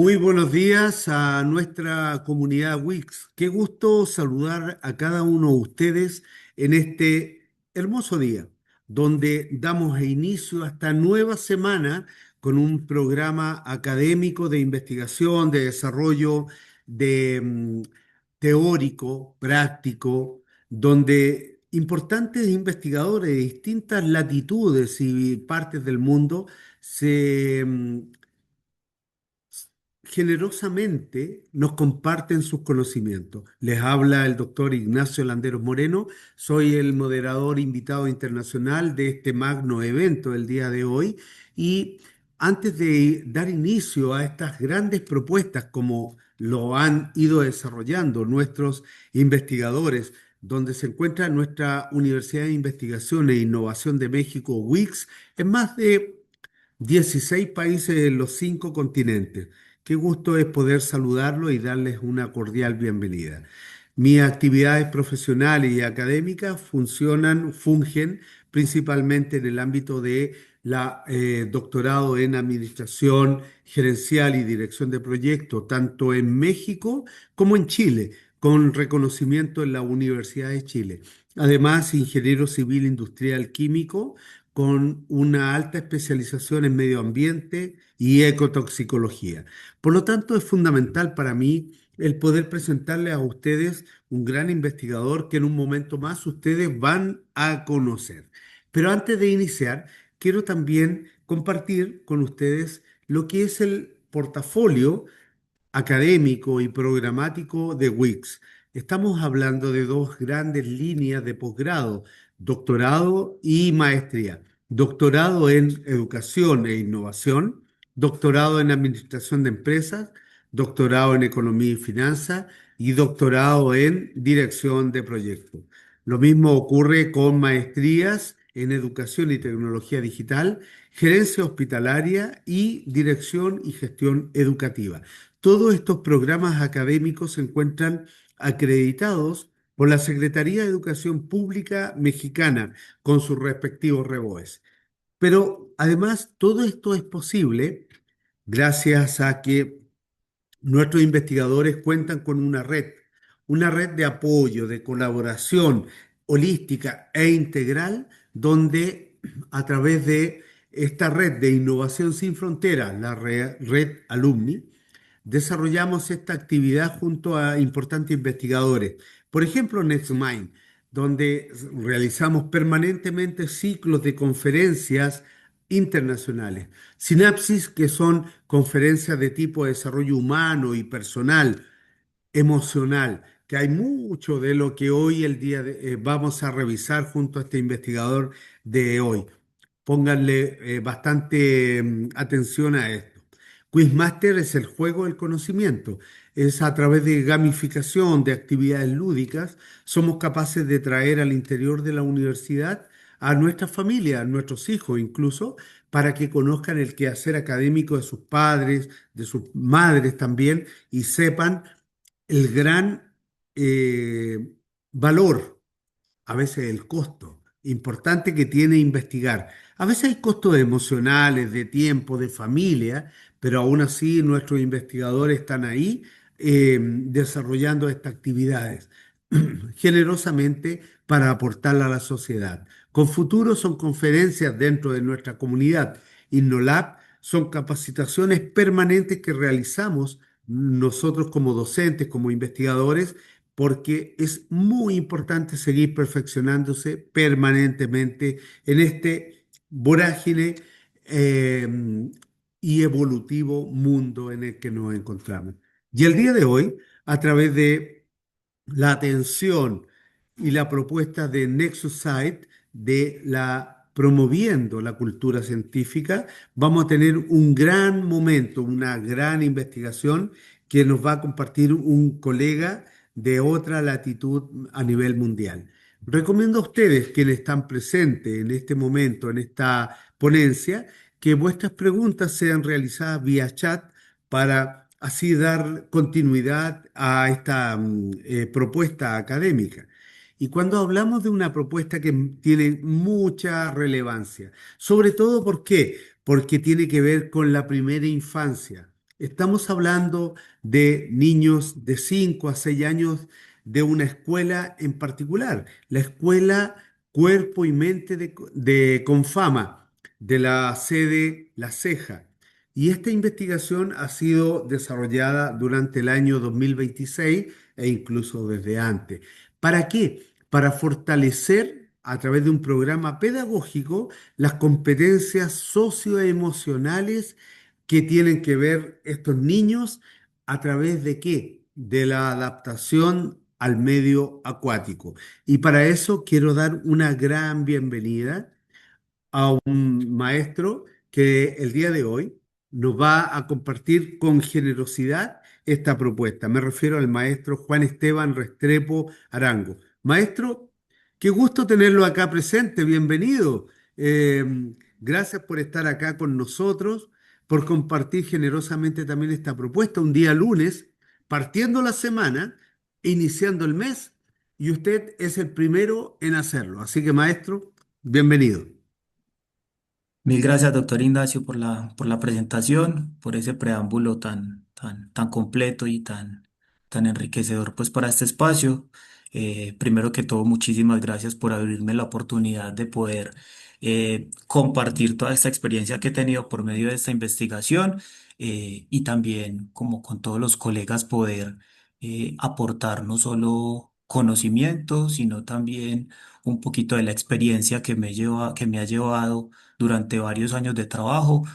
Muy buenos días a nuestra comunidad Wix. Qué gusto saludar a cada uno de ustedes en este hermoso día, donde damos inicio a esta nueva semana con un programa académico de investigación, de desarrollo, de teórico, práctico, donde importantes investigadores de distintas latitudes y partes del mundo se generosamente nos comparten sus conocimientos. Les habla el doctor Ignacio Landeros Moreno, soy el moderador invitado internacional de este magno evento del día de hoy y antes de dar inicio a estas grandes propuestas como lo han ido desarrollando nuestros investigadores, donde se encuentra nuestra Universidad de Investigación e Innovación de México, WIX, en más de 16 países en los 5 continentes. Qué gusto es poder saludarlo y darles una cordial bienvenida. Mis actividades profesionales y académicas fungen principalmente en el ámbito de la doctorado en Administración Gerencial y Dirección de Proyectos, tanto en México como en Chile, con reconocimiento en la Universidad de Chile. Además, ingeniero civil industrial químico con una alta especialización en medio ambiente y ecotoxicología. Por lo tanto, es fundamental para mí el poder presentarles a ustedes un gran investigador que en un momento más ustedes van a conocer. Pero antes de iniciar, quiero también compartir con ustedes lo que es el portafolio académico y programático de Wix. Estamos hablando de dos grandes líneas de posgrado, doctorado y maestría. Doctorado en educación e innovación, doctorado en administración de empresas, doctorado en economía y finanzas y doctorado en dirección de proyectos. Lo mismo ocurre con maestrías en educación y tecnología digital, gerencia hospitalaria y dirección y gestión educativa. Todos estos programas académicos se encuentran acreditados por la Secretaría de Educación Pública Mexicana con sus respectivos REBOEs. Pero además todo esto es posible gracias a que nuestros investigadores cuentan con una red de apoyo, de colaboración holística e integral, donde a través de esta red de innovación sin fronteras, la red Alumni, desarrollamos esta actividad junto a importantes investigadores. Por ejemplo, NextMind, donde realizamos permanentemente ciclos de conferencias internacionales. Sinapsis, que son conferencias de tipo desarrollo humano y personal, emocional, que hay mucho de lo que hoy vamos a revisar junto a este investigador de hoy. Pónganle bastante atención a esto. Quizmaster es el juego del conocimiento. Es a través de gamificación, de actividades lúdicas, somos capaces de traer al interior de la universidad a nuestras familias, a nuestros hijos incluso, para que conozcan el quehacer académico de sus padres, de sus madres también, y sepan el gran eh, valor, a veces el costo importante que tiene investigar. A veces hay costos emocionales, de tiempo, de familia, pero aún así nuestros investigadores están ahí desarrollando estas actividades generosamente para aportarla a la sociedad. Con Futuro son conferencias dentro de nuestra comunidad. InnoLab son capacitaciones permanentes que realizamos nosotros como docentes, como investigadores, porque es muy importante seguir perfeccionándose permanentemente en este vorágine eh, y evolutivo mundo en el que nos encontramos. Y el día de hoy, a través de la atención y la propuesta de Nexus Site de la promoviendo la cultura científica, vamos a tener un gran momento, una gran investigación que nos va a compartir un colega de otra latitud a nivel mundial. Recomiendo a ustedes, quienes están presentes en este momento, en esta ponencia, que vuestras preguntas sean realizadas vía chat para así dar continuidad a esta propuesta académica. Y cuando hablamos de una propuesta que tiene mucha relevancia, sobre todo ¿por qué? Porque tiene que ver con la primera infancia. Estamos hablando de niños de 5 a 6 años de una escuela en particular, la escuela Cuerpo y Mente de Confama, de la sede La Ceja. Y esta investigación ha sido desarrollada durante el año 2026 e incluso desde antes. ¿Para qué? Para fortalecer a través de un programa pedagógico las competencias socioemocionales que tienen que ver estos niños a través de qué? De la adaptación al medio acuático. Y para eso quiero dar una gran bienvenida a un maestro que el día de hoy nos va a compartir con generosidad esta propuesta. Me refiero al maestro Juan Esteban Restrepo Arango. Maestro, qué gusto tenerlo acá presente, bienvenido. Gracias por estar acá con nosotros, por compartir generosamente también esta propuesta. Un día lunes, partiendo la semana, iniciando el mes, y usted es el primero en hacerlo. Así que, maestro, bienvenido. Mil gracias, doctor Ignacio, por la presentación, por ese preámbulo tan completo y tan enriquecedor pues, para este espacio. Primero que todo, muchísimas gracias por abrirme la oportunidad de poder compartir toda esta experiencia que he tenido por medio de esta investigación y también, como con todos los colegas, poder aportar no solo conocimiento, sino también un poquito de la experiencia que me ha llevado durante varios años de trabajo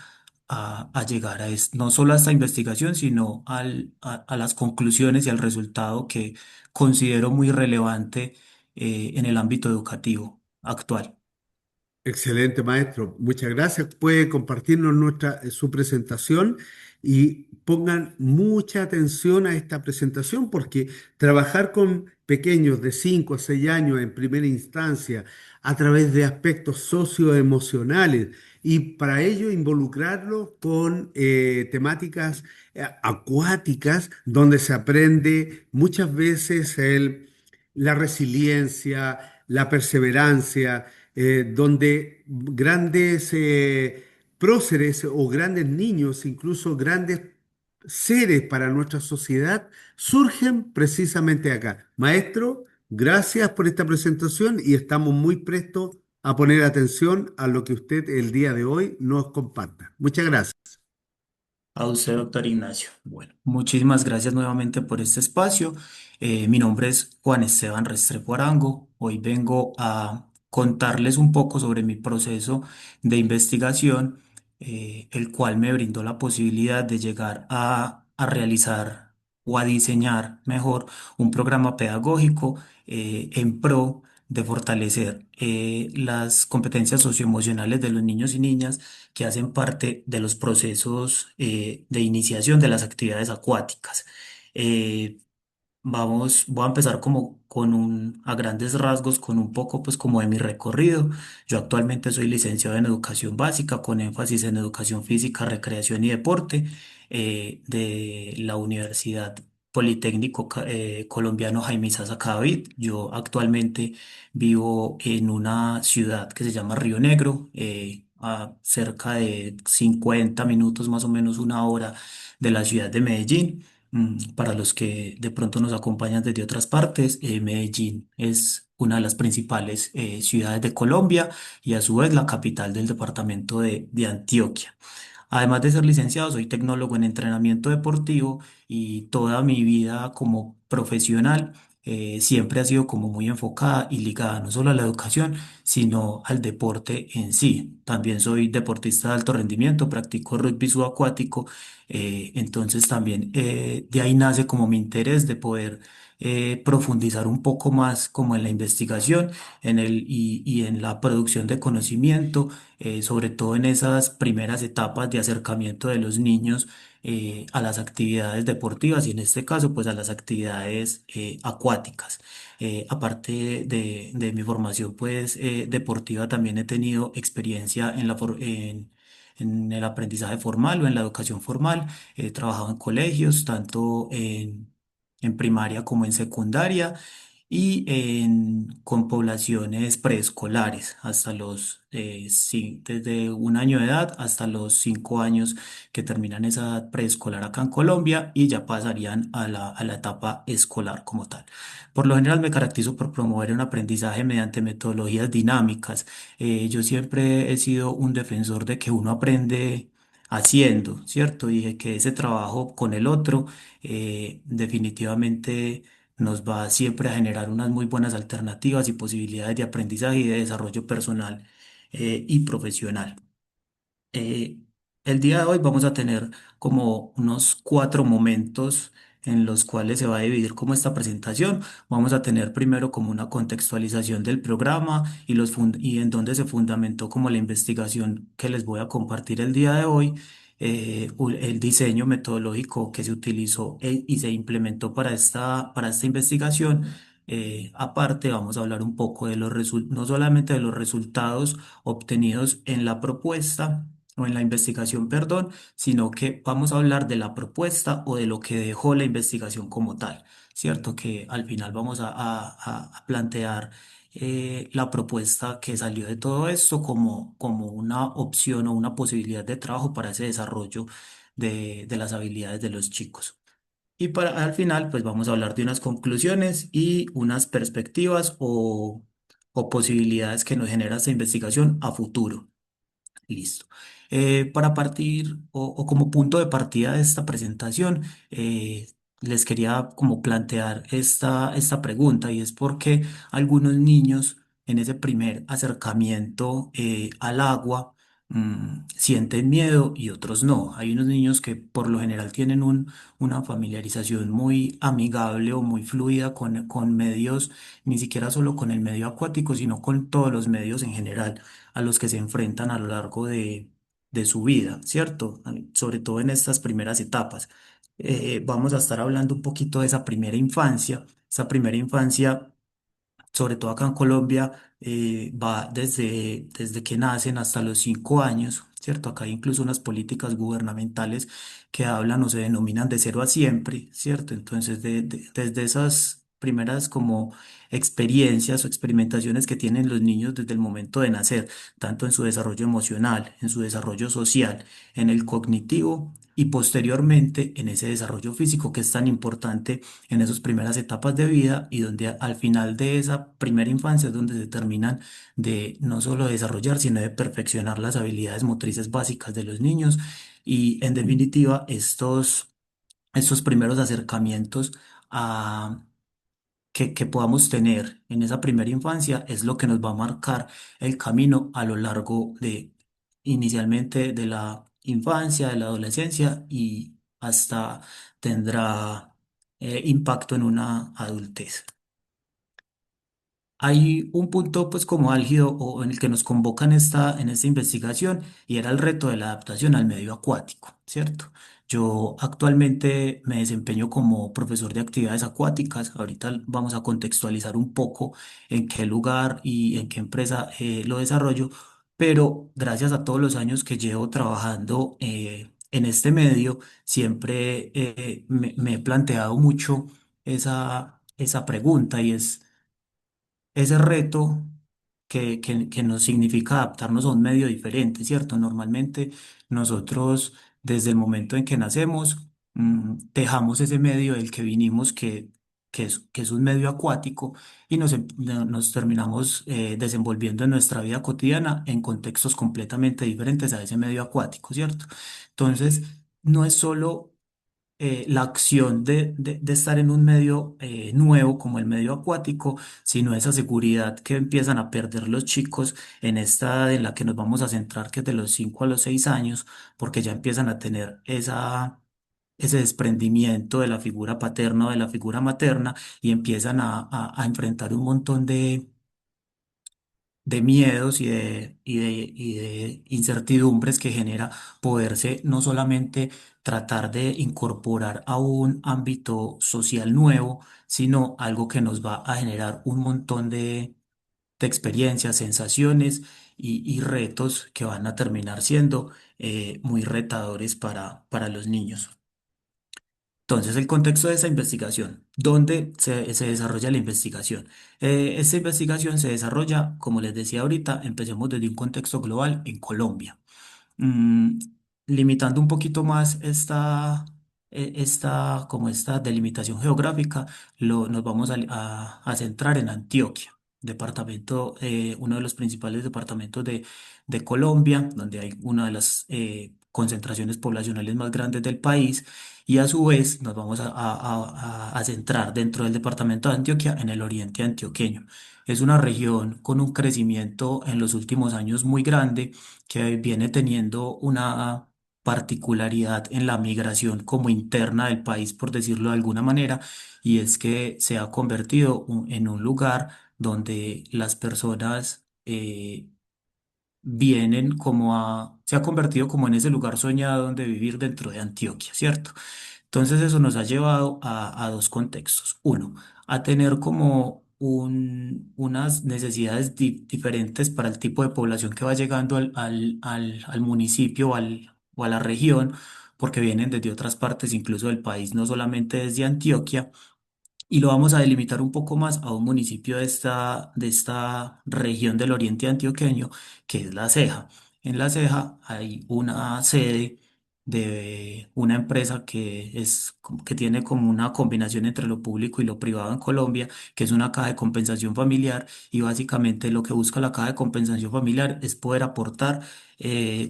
a llegar no solo a esta investigación, sino a las conclusiones y al resultado que considero muy relevante en el ámbito educativo actual. Excelente, maestro. Muchas gracias. Puede compartirnos su presentación y pongan mucha atención a esta presentación porque trabajar con pequeños de 5 a 6 años en primera instancia a través de aspectos socioemocionales y para ello involucrarlos con temáticas acuáticas donde se aprende muchas veces la resiliencia, la perseverancia donde grandes próceres o grandes niños, incluso grandes seres para nuestra sociedad, surgen precisamente acá. Maestro, gracias por esta presentación y estamos muy prestos a poner atención a lo que usted el día de hoy nos comparta. Muchas gracias. A usted, doctor Ignacio. Bueno, muchísimas gracias nuevamente por este espacio. Mi nombre es Juan Esteban Restrepo Arango. Hoy vengo a contarles un poco sobre mi proceso de investigación, el cual me brindó la posibilidad de llegar a realizar o a diseñar mejor un programa pedagógico en pro de fortalecer las competencias socioemocionales de los niños y niñas que hacen parte de los procesos de iniciación de las actividades acuáticas. Eh, voy a empezar como a grandes rasgos, con un poco pues como de mi recorrido. Yo actualmente soy licenciado en educación básica con énfasis en educación física, recreación y deporte de la Universidad Politécnico Colombiano Jaime Sasa Cadavid. Yo actualmente vivo en una ciudad que se llama Río Negro, a cerca de 50 minutos, más o menos una hora de la ciudad de Medellín. Para los que de pronto nos acompañan desde otras partes, Medellín es una de las principales ciudades de Colombia y a su vez la capital del departamento de Antioquia. Además de ser licenciado, soy tecnólogo en entrenamiento deportivo y toda mi vida como profesional siempre ha sido como muy enfocada y ligada no solo a la educación, sino al deporte en sí. También soy deportista de alto rendimiento, practico rugby subacuático, entonces también de ahí nace como mi interés de poder profundizar un poco más como en la investigación y en la producción de conocimiento, sobre todo en esas primeras etapas de acercamiento de los niños a las actividades deportivas y en este caso pues a las actividades acuáticas. Aparte de mi formación pues deportiva, también he tenido experiencia en el aprendizaje formal o en la educación formal. He trabajado en colegios, tanto en primaria como en secundaria con poblaciones preescolares hasta desde 1 año de edad hasta los 5 años que terminan esa edad preescolar acá en Colombia y ya pasarían a la etapa escolar como tal. Por lo general me caracterizo por promover un aprendizaje mediante metodologías dinámicas. Yo siempre he sido un defensor de que uno aprende haciendo, ¿cierto? Y de que ese trabajo con el otro definitivamente nos va siempre a generar unas muy buenas alternativas y posibilidades de aprendizaje y de desarrollo personal y profesional. Eh, el día de hoy vamos a tener como unos 4 momentos en los cuales se va a dividir como esta presentación. Vamos a tener primero como una contextualización del programa y en donde se fundamentó como la investigación que les voy a compartir el día de hoy, el diseño metodológico que se utilizó y se implementó para esta investigación. Aparte, vamos a hablar un poco de no solamente de los resultados obtenidos en la propuesta, o en la investigación, perdón, sino que vamos a hablar de la propuesta o de lo que dejó la investigación como tal, ¿cierto? Que al final vamos a plantear la propuesta que salió de todo esto como una opción o una posibilidad de trabajo para ese desarrollo de las habilidades de los chicos. Y al final, pues vamos a hablar de unas conclusiones y unas perspectivas o posibilidades que nos genera esta investigación a futuro. Listo. Para partir o como punto de partida de esta presentación, les quería como plantear esta pregunta y es por qué algunos niños en ese primer acercamiento al agua sienten miedo y otros no. Hay unos niños que por lo general tienen una familiarización muy amigable o muy fluida con medios, ni siquiera solo con el medio acuático, sino con todos los medios en general a los que se enfrentan a lo largo de su vida, ¿cierto? Sobre todo en estas primeras etapas. Vamos a estar hablando un poquito de esa primera infancia. Esa primera infancia, sobre todo acá en Colombia, va desde que nacen hasta los 5 años, ¿cierto? Acá hay incluso unas políticas gubernamentales que hablan o se denominan de cero a siempre, ¿cierto? Entonces, desde esas primeras como experiencias o experimentaciones que tienen los niños desde el momento de nacer, tanto en su desarrollo emocional, en su desarrollo social, en el cognitivo y posteriormente en ese desarrollo físico que es tan importante en esas primeras etapas de vida y donde al final de esa primera infancia es donde se terminan de no solo desarrollar, sino de perfeccionar las habilidades motrices básicas de los niños y en definitiva estos primeros acercamientos a que podamos tener en esa primera infancia es lo que nos va a marcar el camino a lo largo de inicialmente de la infancia, de la adolescencia y hasta tendrá impacto en una adultez. Hay un punto pues como álgido o en el que nos convocan en esta investigación y era el reto de la adaptación al medio acuático, ¿cierto? Yo actualmente me desempeño como profesor de actividades acuáticas. Ahorita vamos a contextualizar un poco en qué lugar y en qué empresa lo desarrollo, pero gracias a todos los años que llevo trabajando en este medio, siempre me he planteado mucho esa pregunta y es ese reto que nos significa adaptarnos a un medio diferente, ¿cierto? Normalmente nosotros desde el momento en que nacemos dejamos ese medio del que vinimos que es un medio acuático y nos terminamos desenvolviendo en nuestra vida cotidiana en contextos completamente diferentes a ese medio acuático, ¿cierto? Entonces, no es solo la acción de estar en un medio nuevo como el medio acuático, sino esa seguridad que empiezan a perder los chicos en esta edad en la que nos vamos a centrar, que es de los 5 a los 6 años, porque ya empiezan a tener ese desprendimiento de la figura paterna o de la figura materna y empiezan a enfrentar un montón de miedos y de incertidumbres que genera poderse no solamente tratar de incorporar a un ámbito social nuevo, sino algo que nos va a generar un montón de experiencias, sensaciones y retos que van a terminar siendo muy retadores para los niños. Entonces, el contexto de esa investigación, ¿dónde se desarrolla la investigación? Esta investigación se desarrolla, como les decía ahorita, empecemos desde un contexto global en Colombia. Mm, Limitando un poquito más como esta delimitación geográfica, nos vamos a centrar en Antioquia, departamento, uno de los principales departamentos de Colombia, donde hay una de las concentraciones poblacionales más grandes del país, y a su vez nos vamos a centrar dentro del departamento de Antioquia en el oriente antioqueño. Es una región con un crecimiento en los últimos años muy grande, que viene teniendo una particularidad en la migración como interna del país, por decirlo de alguna manera, y es que se ha convertido en un lugar donde las personas se ha convertido como en ese lugar soñado donde vivir dentro de Antioquia, ¿cierto? Entonces eso nos ha llevado a dos contextos. Uno, a tener como unas necesidades diferentes para el tipo de población que va llegando al municipio o a la región, porque vienen desde otras partes, incluso del país, no solamente desde Antioquia. Y lo vamos a delimitar un poco más a un municipio de esta región del oriente antioqueño, que es La Ceja. En La Ceja hay una sede de una empresa que tiene como una combinación entre lo público y lo privado en Colombia, que es una caja de compensación familiar, y básicamente lo que busca la caja de compensación familiar es poder aportar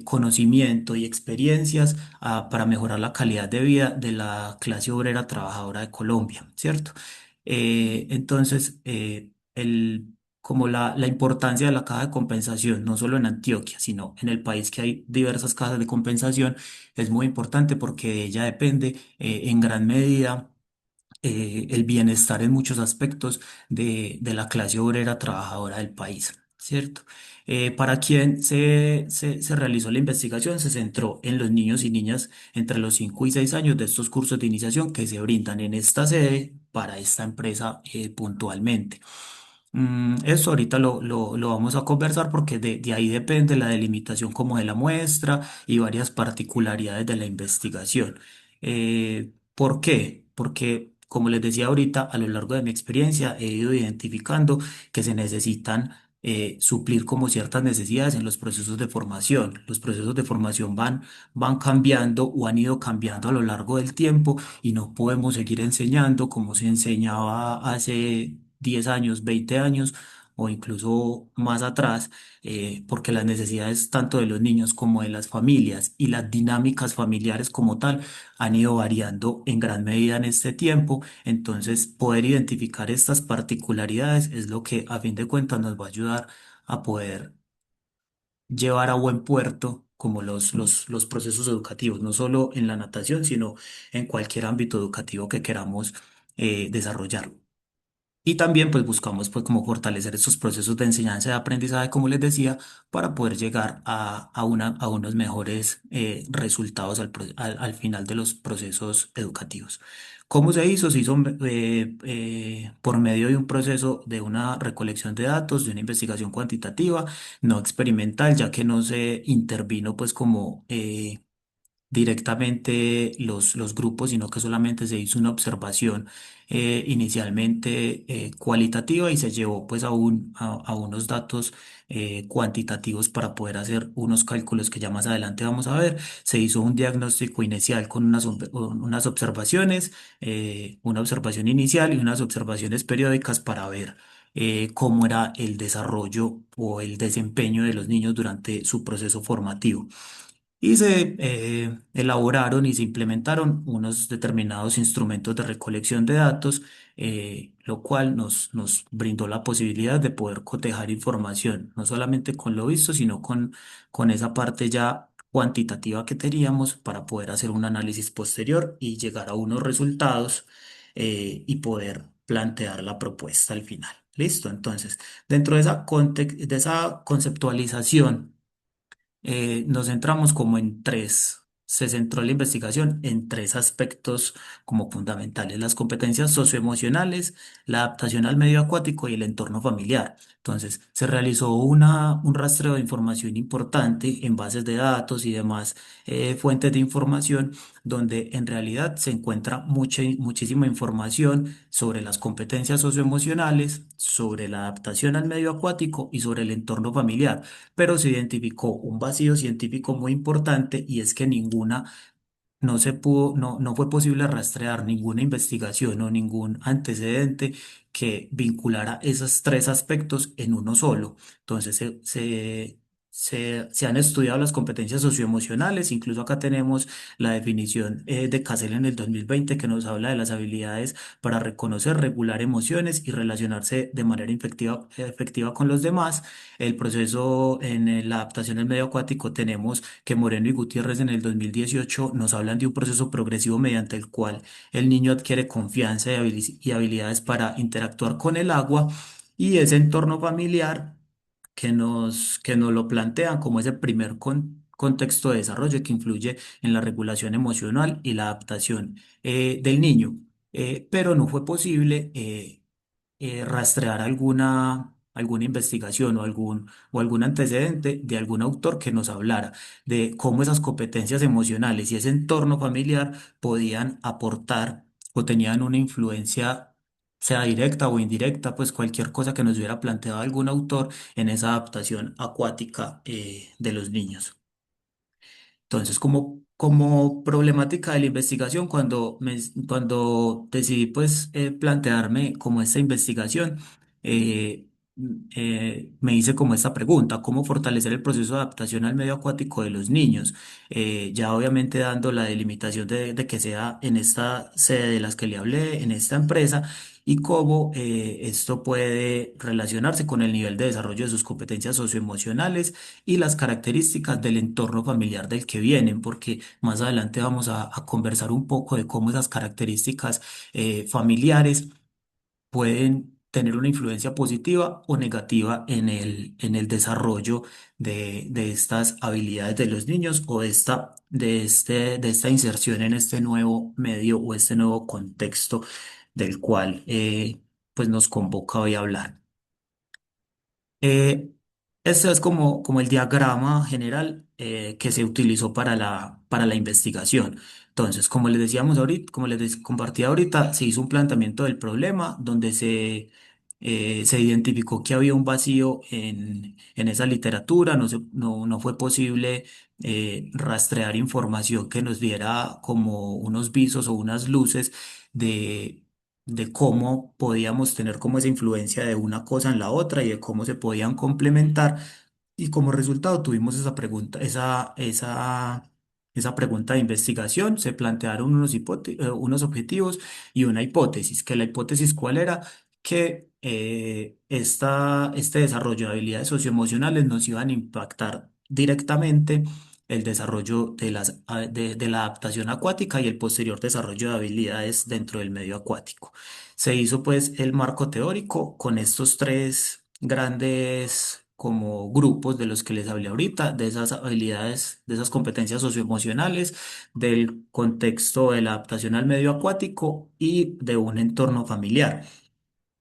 conocimiento y experiencias para mejorar la calidad de vida de la clase obrera trabajadora de Colombia, ¿cierto? Entonces, como la importancia de la caja de compensación, no solo en Antioquia, sino en el país, que hay diversas cajas de compensación, es muy importante porque de ella depende en gran medida el bienestar en muchos aspectos de la clase obrera trabajadora del país, ¿cierto? Para quien se realizó la investigación, se centró en los niños y niñas entre los 5 y 6 años de estos cursos de iniciación que se brindan en esta sede para esta empresa puntualmente. Esto ahorita lo vamos a conversar porque de ahí depende la delimitación como de la muestra y varias particularidades de la investigación. ¿Por qué? Porque, como les decía ahorita, a lo largo de mi experiencia he ido identificando que se necesitan suplir como ciertas necesidades en los procesos de formación. Los procesos de formación van cambiando o han ido cambiando a lo largo del tiempo, y no podemos seguir enseñando como se enseñaba hace 10 años, 20 años o incluso más atrás, porque las necesidades tanto de los niños como de las familias y las dinámicas familiares como tal han ido variando en gran medida en este tiempo. Entonces, poder identificar estas particularidades es lo que a fin de cuentas nos va a ayudar a poder llevar a buen puerto como los procesos educativos, no solo en la natación, sino en cualquier ámbito educativo que queramos desarrollar. Y también pues buscamos pues como fortalecer estos procesos de enseñanza y aprendizaje, como les decía, para poder llegar a unos mejores resultados al final de los procesos educativos. ¿Cómo se hizo? Se hizo por medio de un proceso de una recolección de datos, de una investigación cuantitativa, no experimental, ya que no se intervino pues como directamente los grupos, sino que solamente se hizo una observación inicialmente cualitativa, y se llevó pues a unos datos cuantitativos para poder hacer unos cálculos que ya más adelante vamos a ver. Se hizo un diagnóstico inicial con unas observaciones, una observación inicial y unas observaciones periódicas para ver cómo era el desarrollo o el desempeño de los niños durante su proceso formativo. Y se elaboraron y se implementaron unos determinados instrumentos de recolección de datos, lo cual nos brindó la posibilidad de poder cotejar información, no solamente con lo visto, sino con esa parte ya cuantitativa que teníamos para poder hacer un análisis posterior y llegar a unos resultados y poder plantear la propuesta al final. Listo, entonces, dentro de esa conceptualización, nos centramos como en tres. se centró la investigación en tres aspectos como fundamentales: las competencias socioemocionales, la adaptación al medio acuático y el entorno familiar. Entonces, se realizó un rastreo de información importante en bases de datos y demás fuentes de información, donde en realidad se encuentra muchísima información sobre las competencias socioemocionales, sobre la adaptación al medio acuático y sobre el entorno familiar. Pero se identificó un vacío científico muy importante, y es que no fue posible rastrear ninguna investigación o ningún antecedente que vinculara esos tres aspectos en uno solo. Entonces, se han estudiado las competencias socioemocionales. Incluso acá tenemos la definición de Casel en el 2020, que nos habla de las habilidades para reconocer, regular emociones y relacionarse de manera efectiva con los demás. El proceso en la adaptación al medio acuático, tenemos que Moreno y Gutiérrez en el 2018 nos hablan de un proceso progresivo mediante el cual el niño adquiere confianza y habilidades para interactuar con el agua, y ese entorno familiar que nos lo plantean como ese primer contexto de desarrollo que influye en la regulación emocional y la adaptación del niño. Pero no fue posible rastrear alguna investigación o algún antecedente de algún autor que nos hablara de cómo esas competencias emocionales y ese entorno familiar podían aportar o tenían una influencia, sea directa o indirecta, pues cualquier cosa que nos hubiera planteado algún autor en esa adaptación acuática de los niños. Entonces, como problemática de la investigación, cuando decidí pues plantearme como esta investigación, eh, me hice como esta pregunta: ¿cómo fortalecer el proceso de adaptación al medio acuático de los niños? Ya obviamente dando la delimitación de que sea en esta sede de las que le hablé, en esta empresa, y cómo esto puede relacionarse con el nivel de desarrollo de sus competencias socioemocionales y las características del entorno familiar del que vienen, porque más adelante vamos a conversar un poco de cómo esas características familiares pueden tener una influencia positiva o negativa en el desarrollo de estas habilidades de los niños, o de esta inserción en este nuevo medio o este nuevo contexto del cual pues nos convoca hoy a hablar. Eh, Este es como el diagrama general que se utilizó para la investigación. Entonces, como compartí ahorita, se hizo un planteamiento del problema donde se identificó que había un vacío en esa literatura. No fue posible rastrear información que nos diera como unos visos o unas luces de de cómo podíamos tener como esa influencia de una cosa en la otra y de cómo se podían complementar. Y como resultado tuvimos esa pregunta de investigación. Se plantearon unos objetivos y una hipótesis. ¿Que la hipótesis cuál era? Que este desarrollo de habilidades socioemocionales nos iban a impactar directamente el desarrollo de la adaptación acuática y el posterior desarrollo de habilidades dentro del medio acuático. Se hizo pues el marco teórico con estos tres grandes como grupos de los que les hablé ahorita: de esas habilidades, de esas competencias socioemocionales, del contexto de la adaptación al medio acuático y de un entorno familiar.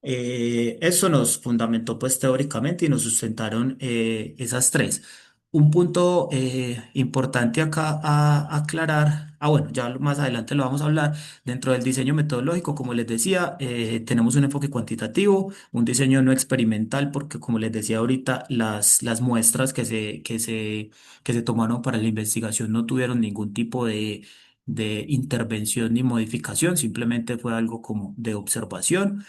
Eso nos fundamentó pues teóricamente y nos sustentaron esas tres. Un punto importante acá a aclarar, bueno, ya más adelante lo vamos a hablar. Dentro del diseño metodológico, como les decía, tenemos un enfoque cuantitativo, un diseño no experimental, porque como les decía ahorita, las muestras que se tomaron para la investigación no tuvieron ningún tipo de intervención ni modificación, simplemente fue algo como de observación.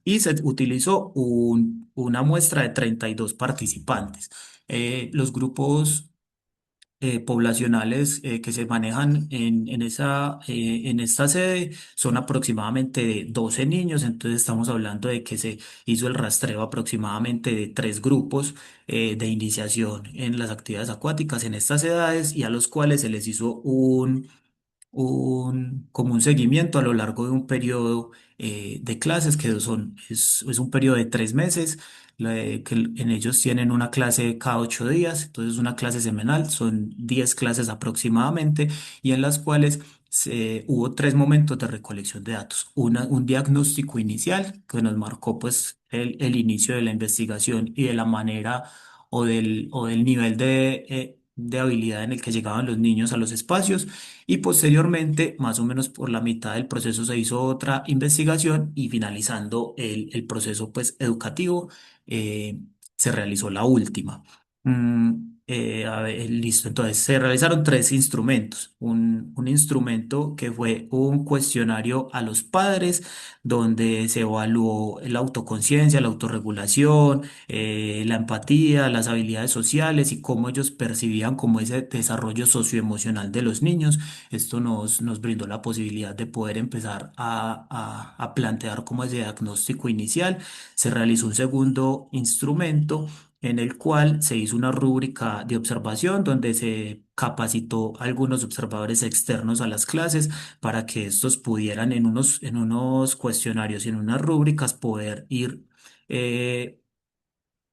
Y se utilizó una muestra de 32 participantes. Los grupos poblacionales que se manejan en esta sede son aproximadamente de 12 niños. Entonces estamos hablando de que se hizo el rastreo aproximadamente de tres grupos de iniciación en las actividades acuáticas en estas edades, y a los cuales se les hizo como un seguimiento a lo largo de un periodo de clases, que es un periodo de 3 meses. que en ellos tienen una clase cada 8 días, entonces una clase semanal, son 10 clases aproximadamente, y en las cuales hubo 3 momentos de recolección de datos. Un diagnóstico inicial que nos marcó pues el inicio de la investigación y de la manera o del nivel de habilidad en el que llegaban los niños a los espacios. Y posteriormente, más o menos por la mitad del proceso, se hizo otra investigación y finalizando el proceso pues educativo, eh, se realizó la última. A ver, listo, entonces se realizaron 3 instrumentos. Un instrumento que fue un cuestionario a los padres, donde se evaluó la autoconciencia, la autorregulación, la empatía, las habilidades sociales y cómo ellos percibían como ese desarrollo socioemocional de los niños. Esto nos brindó la posibilidad de poder empezar a plantear como ese diagnóstico inicial. Se realizó un segundo instrumento en el cual se hizo una rúbrica de observación donde se capacitó a algunos observadores externos a las clases para que estos pudieran en unos cuestionarios y en unas rúbricas poder ir eh,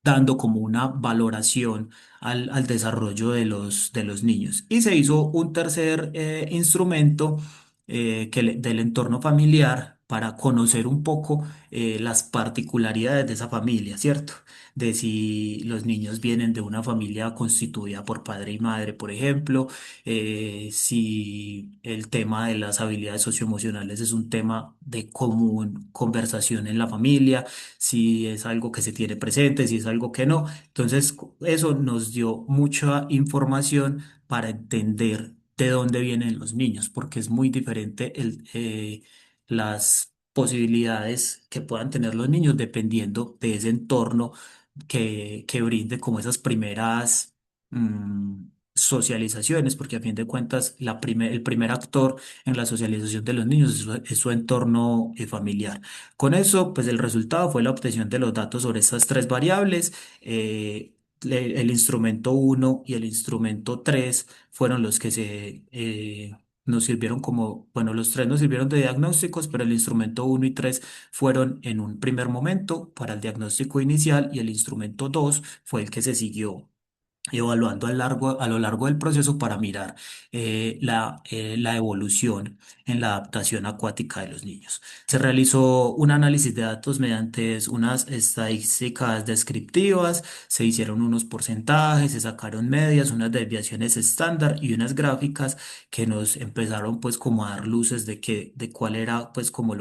dando como una valoración al desarrollo de los niños. Y se hizo un tercer instrumento del entorno familiar para conocer un poco las particularidades de esa familia, ¿cierto? De si los niños vienen de una familia constituida por padre y madre, por ejemplo, si el tema de las habilidades socioemocionales es un tema de común conversación en la familia, si es algo que se tiene presente, si es algo que no. Entonces, eso nos dio mucha información para entender de dónde vienen los niños, porque es muy diferente las posibilidades que puedan tener los niños dependiendo de ese entorno que brinde como esas primeras socializaciones, porque a fin de cuentas el primer actor en la socialización de los niños es su entorno familiar. Con eso, pues el resultado fue la obtención de los datos sobre estas 3 variables. El instrumento uno y el instrumento 3 fueron los que nos sirvieron como, bueno, los 3 nos sirvieron de diagnósticos, pero el instrumento uno y 3 fueron en un primer momento para el diagnóstico inicial y el instrumento 2 fue el que se siguió evaluando a lo largo del proceso para mirar la evolución en la adaptación acuática de los niños. Se realizó un análisis de datos mediante unas estadísticas descriptivas, se hicieron unos porcentajes, se sacaron medias, unas desviaciones estándar y unas gráficas que nos empezaron pues como a dar luces de cuál era pues como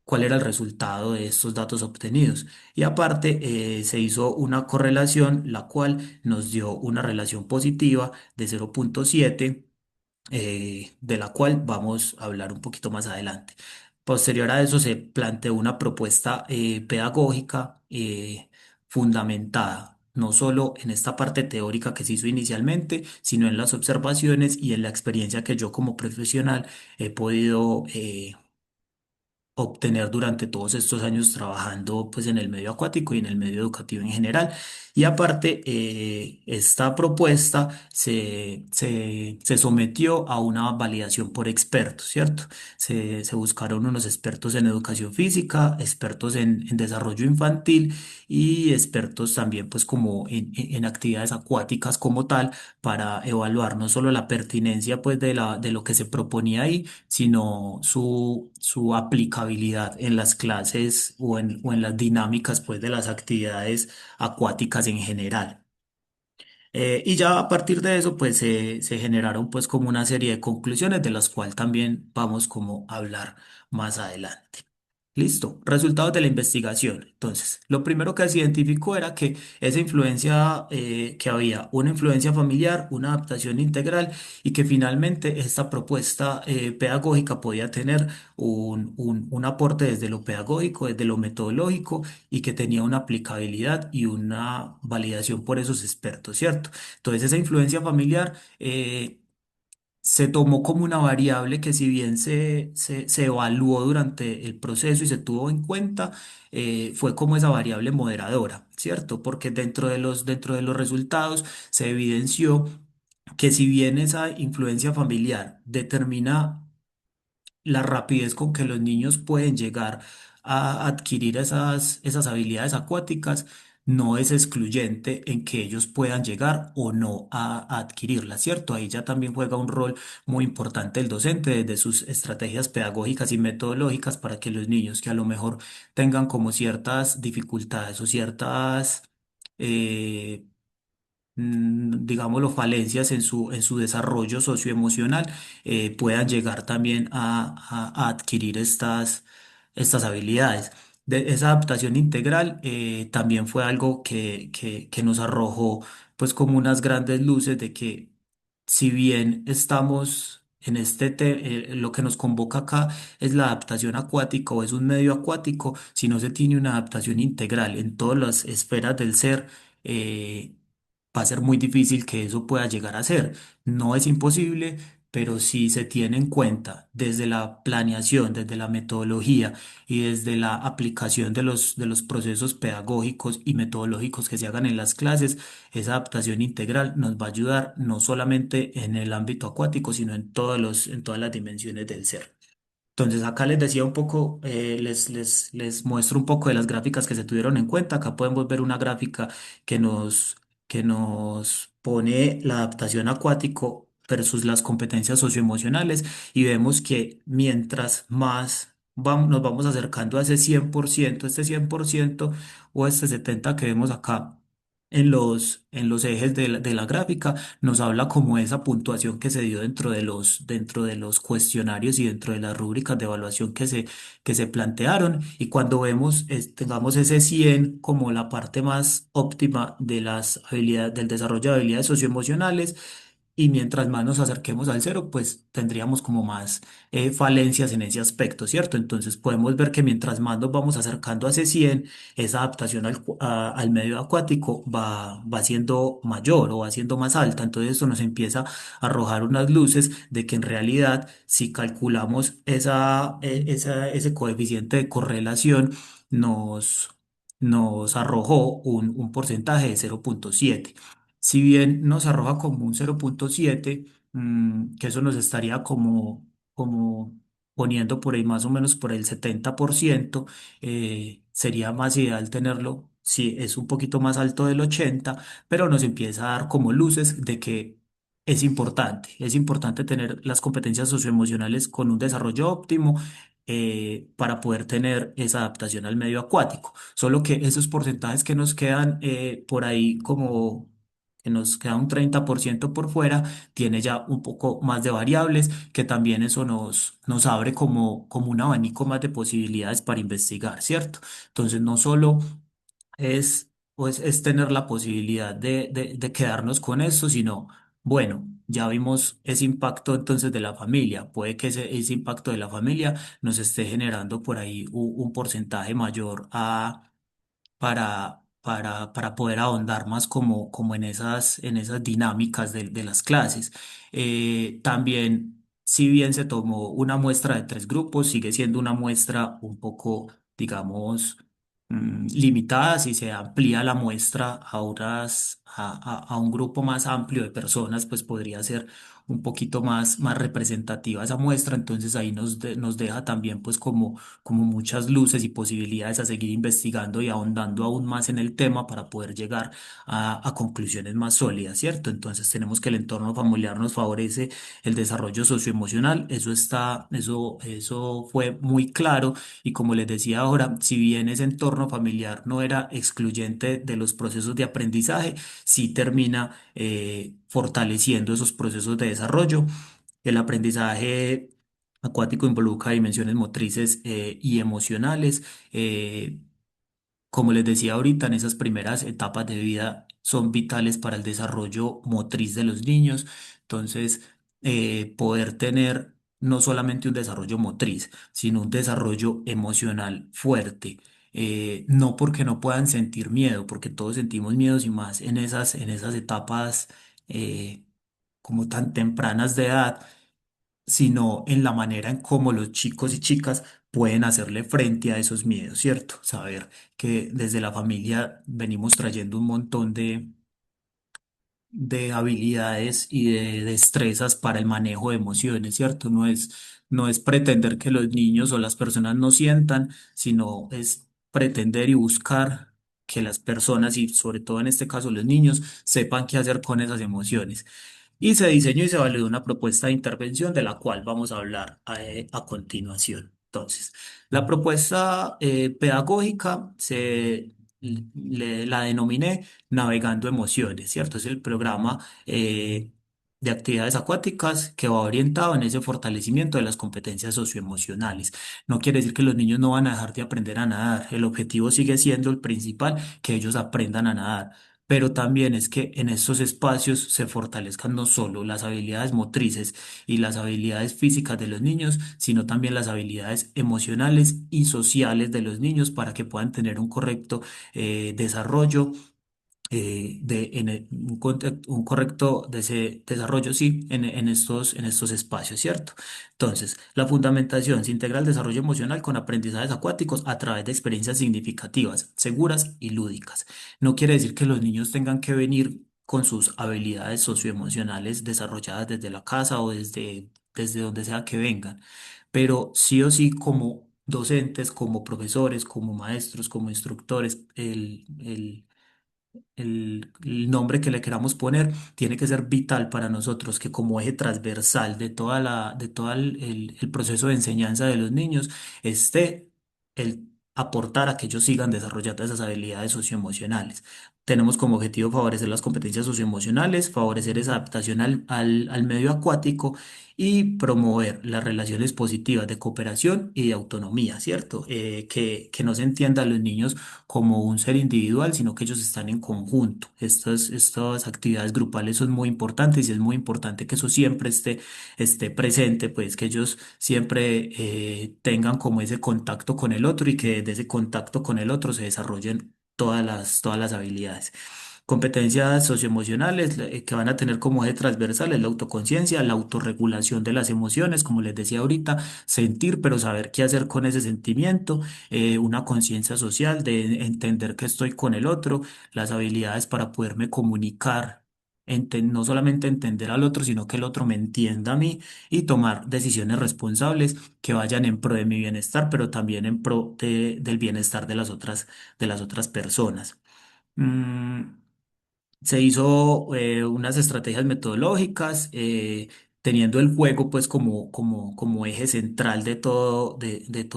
cuál era el resultado de estos datos obtenidos. Y aparte, se hizo una correlación, la cual nos dio una relación positiva de 0,7, de la cual vamos a hablar un poquito más adelante. Posterior a eso, se planteó una propuesta pedagógica fundamentada. No solo en esta parte teórica que se hizo inicialmente, sino en las observaciones y en la experiencia que yo como profesional he podido obtener durante todos estos años trabajando pues en el medio acuático y en el medio educativo en general. Y aparte, esta propuesta se sometió a una validación por expertos, ¿cierto? Se buscaron unos expertos en educación física, expertos en desarrollo infantil y expertos también pues como en actividades acuáticas como tal para evaluar no solo la pertinencia pues de lo que se proponía ahí, sino su aplicabilidad en las clases o en las dinámicas pues de las actividades acuáticas en general. Y ya a partir de eso pues se generaron pues como una serie de conclusiones de las cuales también vamos como a hablar más adelante. Listo, resultados de la investigación. Entonces, lo primero que se identificó era que esa influencia, que había una influencia familiar, una adaptación integral y que finalmente esta propuesta pedagógica podía tener un aporte desde lo pedagógico, desde lo metodológico y que tenía una aplicabilidad y una validación por esos expertos, ¿cierto? Entonces, esa influencia familiar se tomó como una variable que si bien se evaluó durante el proceso y se tuvo en cuenta, fue como esa variable moderadora, ¿cierto? Porque dentro de los resultados se evidenció que si bien esa influencia familiar determina la rapidez con que los niños pueden llegar a adquirir esas habilidades acuáticas, no es excluyente en que ellos puedan llegar o no a adquirirlas, ¿cierto? Ahí ya también juega un rol muy importante el docente desde sus estrategias pedagógicas y metodológicas para que los niños que a lo mejor tengan como ciertas dificultades o ciertas, eh, digámoslo, falencias en su desarrollo socioemocional, puedan llegar también a adquirir estas habilidades. Esa adaptación integral también fue algo que nos arrojó pues como unas grandes luces de que si bien estamos en lo que nos convoca acá es la adaptación acuática o es un medio acuático, si no se tiene una adaptación integral en todas las esferas del ser, eh, va a ser muy difícil que eso pueda llegar a ser. No es imposible, pero si se tiene en cuenta desde la planeación, desde la metodología y desde la aplicación de los procesos pedagógicos y metodológicos que se hagan en las clases, esa adaptación integral nos va a ayudar no solamente en el ámbito acuático, sino en en todas las dimensiones del ser. Entonces acá les decía un poco, les muestro un poco de las gráficas que se tuvieron en cuenta. Acá podemos ver una gráfica que que nos pone la adaptación acuático versus las competencias socioemocionales y vemos que mientras más nos vamos acercando a ese 100%, este 100% o este 70% que vemos acá en los ejes de la gráfica, nos habla como esa puntuación que se dio dentro de los cuestionarios y dentro de las rúbricas de evaluación que se plantearon. Y cuando vemos, tengamos ese 100 como la parte más óptima de las habilidades, del desarrollo de habilidades socioemocionales, y mientras más nos acerquemos al cero, pues tendríamos como más falencias en ese aspecto, ¿cierto? Entonces podemos ver que mientras más nos vamos acercando a ese 100, esa adaptación al medio acuático va siendo mayor o va siendo más alta. Entonces esto nos empieza a arrojar unas luces de que en realidad si calculamos ese coeficiente de correlación, nos, nos arrojó un porcentaje de 0,7. Si bien nos arroja como un 0,7, que eso nos estaría como poniendo por ahí más o menos por el 70%, sería más ideal tenerlo si es un poquito más alto del 80%, pero nos empieza a dar como luces de que es importante tener las competencias socioemocionales con un desarrollo óptimo para poder tener esa adaptación al medio acuático. Solo que esos porcentajes que nos quedan por ahí como que nos queda un 30% por fuera, tiene ya un poco más de variables, que también eso nos abre como un abanico más de posibilidades para investigar, ¿cierto? Entonces, no solo es tener la posibilidad de quedarnos con esto, sino, bueno, ya vimos ese impacto entonces de la familia. Puede que ese impacto de la familia nos esté generando por ahí un porcentaje mayor para poder ahondar más como en esas dinámicas de las clases. También, si bien se tomó una muestra de tres grupos, sigue siendo una muestra un poco, digamos, limitada. Si se amplía la muestra a un grupo más amplio de personas, pues podría ser un poquito más representativa esa muestra. Entonces ahí nos deja también pues como muchas luces y posibilidades a seguir investigando y ahondando aún más en el tema para poder llegar a conclusiones más sólidas, ¿cierto? Entonces tenemos que el entorno familiar nos favorece el desarrollo socioemocional, eso fue muy claro y como les decía ahora, si bien ese entorno familiar no era excluyente de los procesos de aprendizaje, sí termina fortaleciendo esos procesos de desarrollo. El aprendizaje acuático involucra dimensiones motrices y emocionales. Como les decía ahorita, en esas primeras etapas de vida son vitales para el desarrollo motriz de los niños. Entonces, poder tener no solamente un desarrollo motriz, sino un desarrollo emocional fuerte. No porque no puedan sentir miedo, porque todos sentimos miedos y más en esas etapas como tan tempranas de edad, sino en la manera en cómo los chicos y chicas pueden hacerle frente a esos miedos, ¿cierto? Saber que desde la familia venimos trayendo un montón de habilidades y de destrezas para el manejo de emociones, ¿cierto? No es pretender que los niños o las personas no sientan, sino es pretender y buscar que las personas y sobre todo en este caso los niños sepan qué hacer con esas emociones. Y se diseñó y se validó una propuesta de intervención de la cual vamos a hablar a continuación. Entonces, la propuesta pedagógica la denominé Navegando Emociones, ¿cierto? Es el programa de actividades acuáticas que va orientado en ese fortalecimiento de las competencias socioemocionales. No quiere decir que los niños no van a dejar de aprender a nadar. El objetivo sigue siendo el principal, que ellos aprendan a nadar, pero también es que en estos espacios se fortalezcan no solo las habilidades motrices y las habilidades físicas de los niños, sino también las habilidades emocionales y sociales de los niños para que puedan tener un correcto desarrollo un correcto desarrollo, sí, en estos espacios, ¿cierto? Entonces, la fundamentación se integra el desarrollo emocional con aprendizajes acuáticos a través de experiencias significativas, seguras y lúdicas. No quiere decir que los niños tengan que venir con sus habilidades socioemocionales desarrolladas desde la casa o desde donde sea que vengan, pero sí o sí como docentes, como profesores, como maestros, como instructores, el nombre que le queramos poner, tiene que ser vital para nosotros, que como eje transversal de todo el proceso de enseñanza de los niños esté el aportar a que ellos sigan desarrollando esas habilidades socioemocionales. Tenemos como objetivo favorecer las competencias socioemocionales, favorecer esa adaptación al medio acuático y promover las relaciones positivas de cooperación y de autonomía, ¿cierto? Que no se entienda a los niños como un ser individual, sino que ellos están en conjunto. Estas actividades grupales son muy importantes y es muy importante que eso siempre esté presente, pues que ellos siempre tengan como ese contacto con el otro y que desde ese contacto con el otro se desarrollen todas las habilidades. Competencias socioemocionales que van a tener como eje transversal es la autoconciencia, la autorregulación de las emociones, como les decía ahorita, sentir, pero saber qué hacer con ese sentimiento, una conciencia social de entender que estoy con el otro, las habilidades para poderme comunicar, no solamente entender al otro, sino que el otro me entienda a mí y tomar decisiones responsables que vayan en pro de mi bienestar, pero también en pro del bienestar de las otras personas. Mm, Se hizo unas estrategias metodológicas, teniendo el juego pues como eje central de todo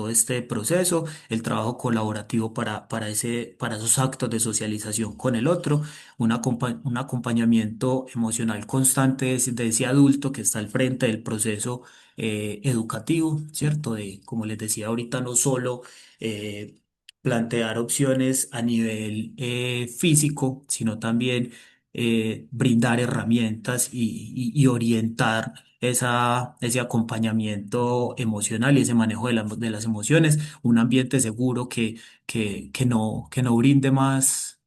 este proceso, el trabajo colaborativo para esos actos de socialización con el otro, un acompañamiento emocional constante de ese adulto que está al frente del proceso educativo, ¿cierto? Como les decía ahorita, no solo eh, plantear opciones a nivel físico, sino también brindar herramientas y orientar ese acompañamiento emocional y ese manejo de las emociones, un ambiente seguro que no brinde más,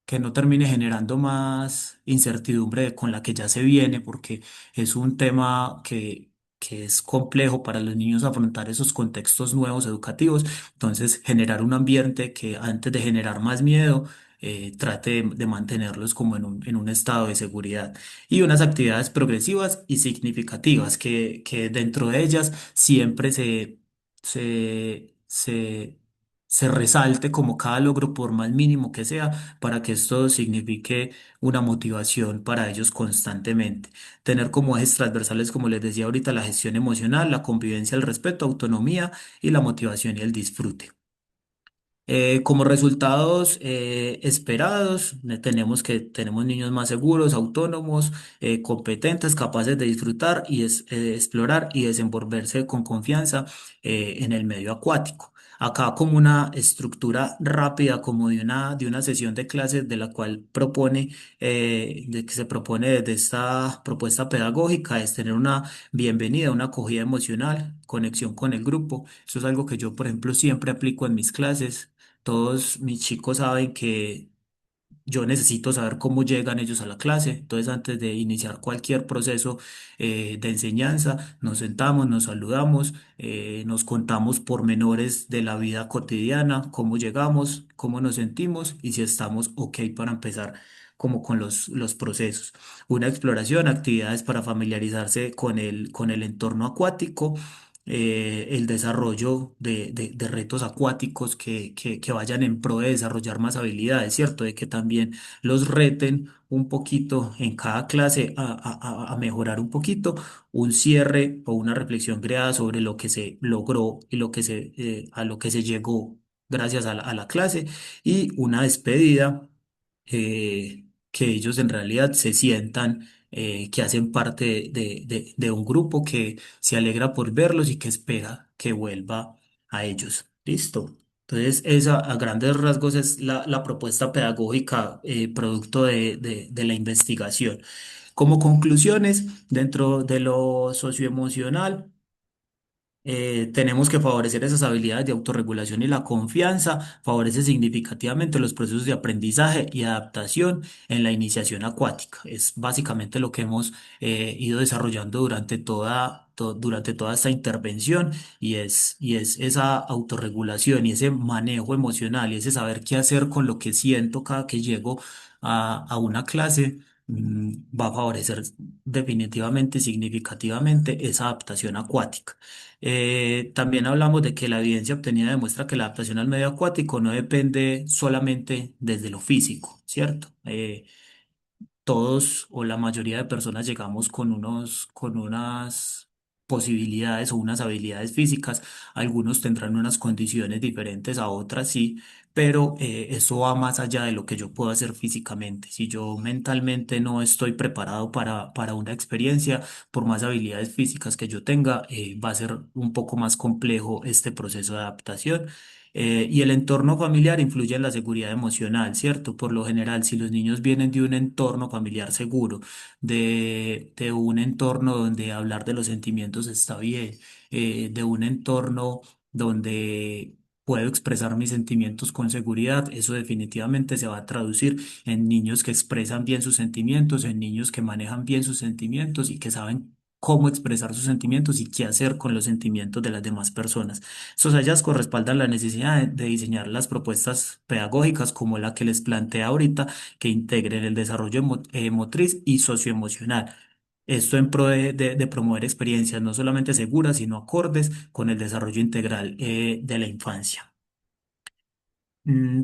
que no termine generando más incertidumbre con la que ya se viene, porque es un tema que es complejo para los niños afrontar esos contextos nuevos educativos. Entonces, generar un ambiente que antes de generar más miedo, trate de mantenerlos como en un estado de seguridad. Y unas actividades progresivas y significativas que dentro de ellas siempre se, se se resalte como cada logro, por más mínimo que sea, para que esto signifique una motivación para ellos constantemente. Tener como ejes transversales, como les decía ahorita, la gestión emocional, la convivencia, el respeto, autonomía y la motivación y el disfrute. Como resultados esperados, tenemos niños más seguros, autónomos, competentes, capaces de disfrutar explorar y desenvolverse con confianza en el medio acuático. Acá como una estructura rápida, como de una sesión de clases de la cual que se propone desde esta propuesta pedagógica, es tener una bienvenida, una acogida emocional, conexión con el grupo. Eso es algo que yo, por ejemplo, siempre aplico en mis clases. Todos mis chicos saben que yo necesito saber cómo llegan ellos a la clase. Entonces, antes de iniciar cualquier proceso de enseñanza, nos sentamos, nos saludamos, nos contamos pormenores de la vida cotidiana, cómo llegamos, cómo nos sentimos y si estamos ok para empezar como con los procesos. Una exploración, actividades para familiarizarse con el entorno acuático, el desarrollo de retos acuáticos que vayan en pro de desarrollar más habilidades, ¿cierto? De que también los reten un poquito en cada clase a mejorar un poquito, un cierre o una reflexión creada sobre lo que se logró y a lo que se llegó gracias a la clase, y una despedida, que ellos en realidad se sientan, que hacen parte de un grupo que se alegra por verlos y que espera que vuelva a ellos. Listo. Entonces, esa a grandes rasgos es la propuesta pedagógica, producto de la investigación. Como conclusiones, dentro de lo socioemocional, tenemos que favorecer esas habilidades de autorregulación y la confianza, favorece significativamente los procesos de aprendizaje y adaptación en la iniciación acuática. Es básicamente lo que hemos ido desarrollando durante toda esta intervención, y es esa autorregulación y ese manejo emocional y ese saber qué hacer con lo que siento cada que llego a una clase. Va a favorecer definitivamente, significativamente esa adaptación acuática. También hablamos de que la evidencia obtenida demuestra que la adaptación al medio acuático no depende solamente desde lo físico, ¿cierto? Todos o la mayoría de personas llegamos con unas posibilidades o unas habilidades físicas. Algunos tendrán unas condiciones diferentes a otras, sí, pero eso va más allá de lo que yo puedo hacer físicamente. Si yo mentalmente no estoy preparado para una experiencia, por más habilidades físicas que yo tenga, va a ser un poco más complejo este proceso de adaptación. Y el entorno familiar influye en la seguridad emocional, ¿cierto? Por lo general, si los niños vienen de un entorno familiar seguro, de un entorno donde hablar de los sentimientos está bien, de un entorno donde puedo expresar mis sentimientos con seguridad, eso definitivamente se va a traducir en niños que expresan bien sus sentimientos, en niños que manejan bien sus sentimientos y que saben cómo expresar sus sentimientos y qué hacer con los sentimientos de las demás personas. Estos hallazgos respaldan la necesidad de diseñar las propuestas pedagógicas como la que les plantea ahorita, que integren el desarrollo motriz y socioemocional. Esto en pro de promover experiencias no solamente seguras, sino acordes con el desarrollo integral, de la infancia.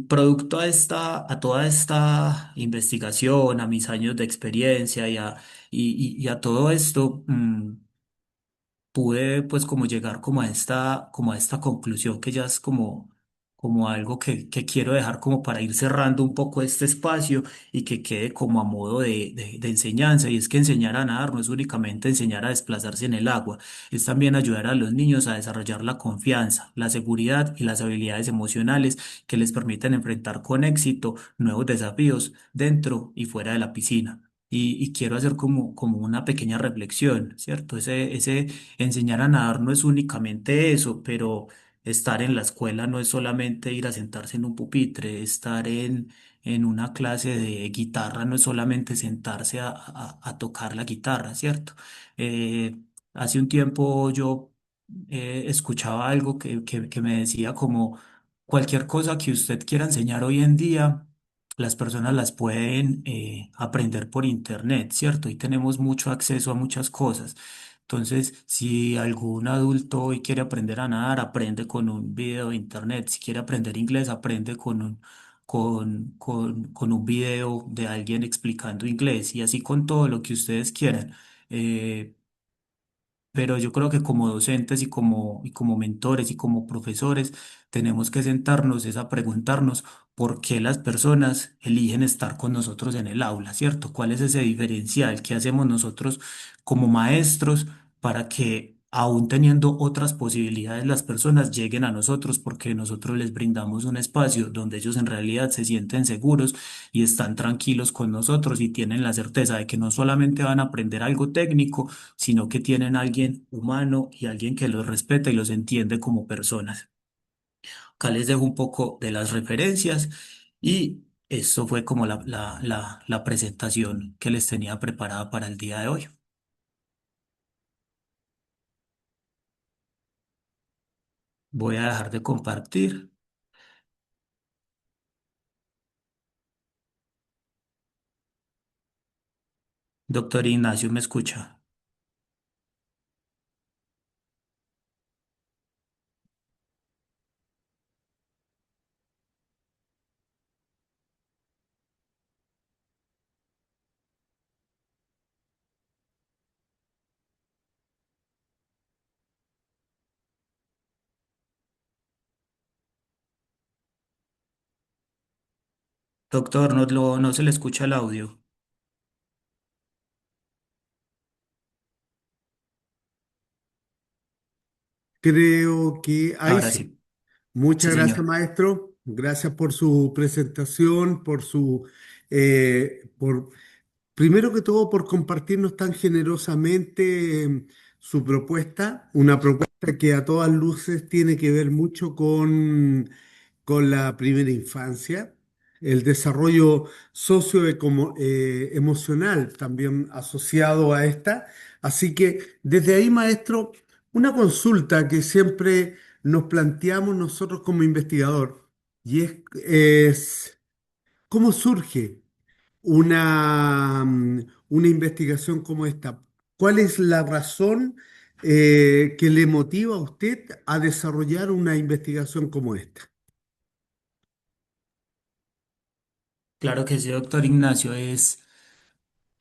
Producto a toda esta investigación, a mis años de experiencia y a todo esto, pude pues como llegar como a esta conclusión que ya es como algo que quiero dejar como para ir cerrando un poco este espacio y que quede como a modo de enseñanza. Y es que enseñar a nadar no es únicamente enseñar a desplazarse en el agua, es también ayudar a los niños a desarrollar la confianza, la seguridad y las habilidades emocionales que les permiten enfrentar con éxito nuevos desafíos dentro y fuera de la piscina. Y quiero hacer como una pequeña reflexión, ¿cierto? Ese enseñar a nadar no es únicamente eso, pero estar en la escuela no es solamente ir a sentarse en un pupitre, en una clase de guitarra no es solamente sentarse a tocar la guitarra, ¿cierto? Eh, Hace un tiempo yo escuchaba algo que me decía como cualquier cosa que usted quiera enseñar hoy en día, las personas las pueden aprender por internet, ¿cierto? Y tenemos mucho acceso a muchas cosas. Entonces, si algún adulto hoy quiere aprender a nadar, aprende con un video de internet. Si quiere aprender inglés, aprende con un video de alguien explicando inglés, y así con todo lo que ustedes quieran. Eh, pero yo creo que como docentes y como mentores y como profesores tenemos que sentarnos es a preguntarnos por qué las personas eligen estar con nosotros en el aula, ¿cierto? ¿Cuál es ese diferencial que hacemos nosotros como maestros para que aún teniendo otras posibilidades las personas lleguen a nosotros, porque nosotros les brindamos un espacio donde ellos en realidad se sienten seguros y están tranquilos con nosotros y tienen la certeza de que no solamente van a aprender algo técnico, sino que tienen a alguien humano y alguien que los respeta y los entiende como personas. Acá les dejo un poco de las referencias, y esto fue como la presentación que les tenía preparada para el día de hoy. Voy a dejar de compartir. Doctor Ignacio, ¿me escucha? Doctor, no se le escucha el audio. Creo que ahí Ahora sí. sí, sí, Muchas gracias, señor. maestro. Gracias por su presentación, por primero que todo, por compartirnos tan generosamente su propuesta, una propuesta que a todas luces tiene que ver mucho con la primera infancia, el desarrollo socioemocional también asociado a esta. Así que desde ahí, maestro, una consulta que siempre nos planteamos nosotros como investigador, y es ¿cómo surge una investigación como esta? ¿Cuál es la razón que le motiva a usted a desarrollar una investigación como esta? Claro que sí, doctor Ignacio, es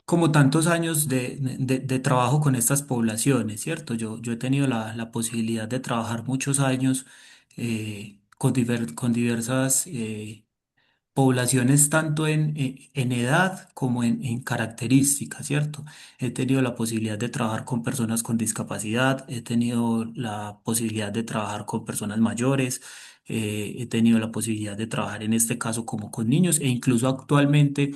como tantos años de trabajo con estas poblaciones, ¿cierto? Yo he tenido la posibilidad de trabajar muchos años con diversas poblaciones tanto en edad como en características, ¿cierto? He tenido la posibilidad de trabajar con personas con discapacidad, he tenido la posibilidad de trabajar con personas mayores, he tenido la posibilidad de trabajar en este caso como con niños e incluso actualmente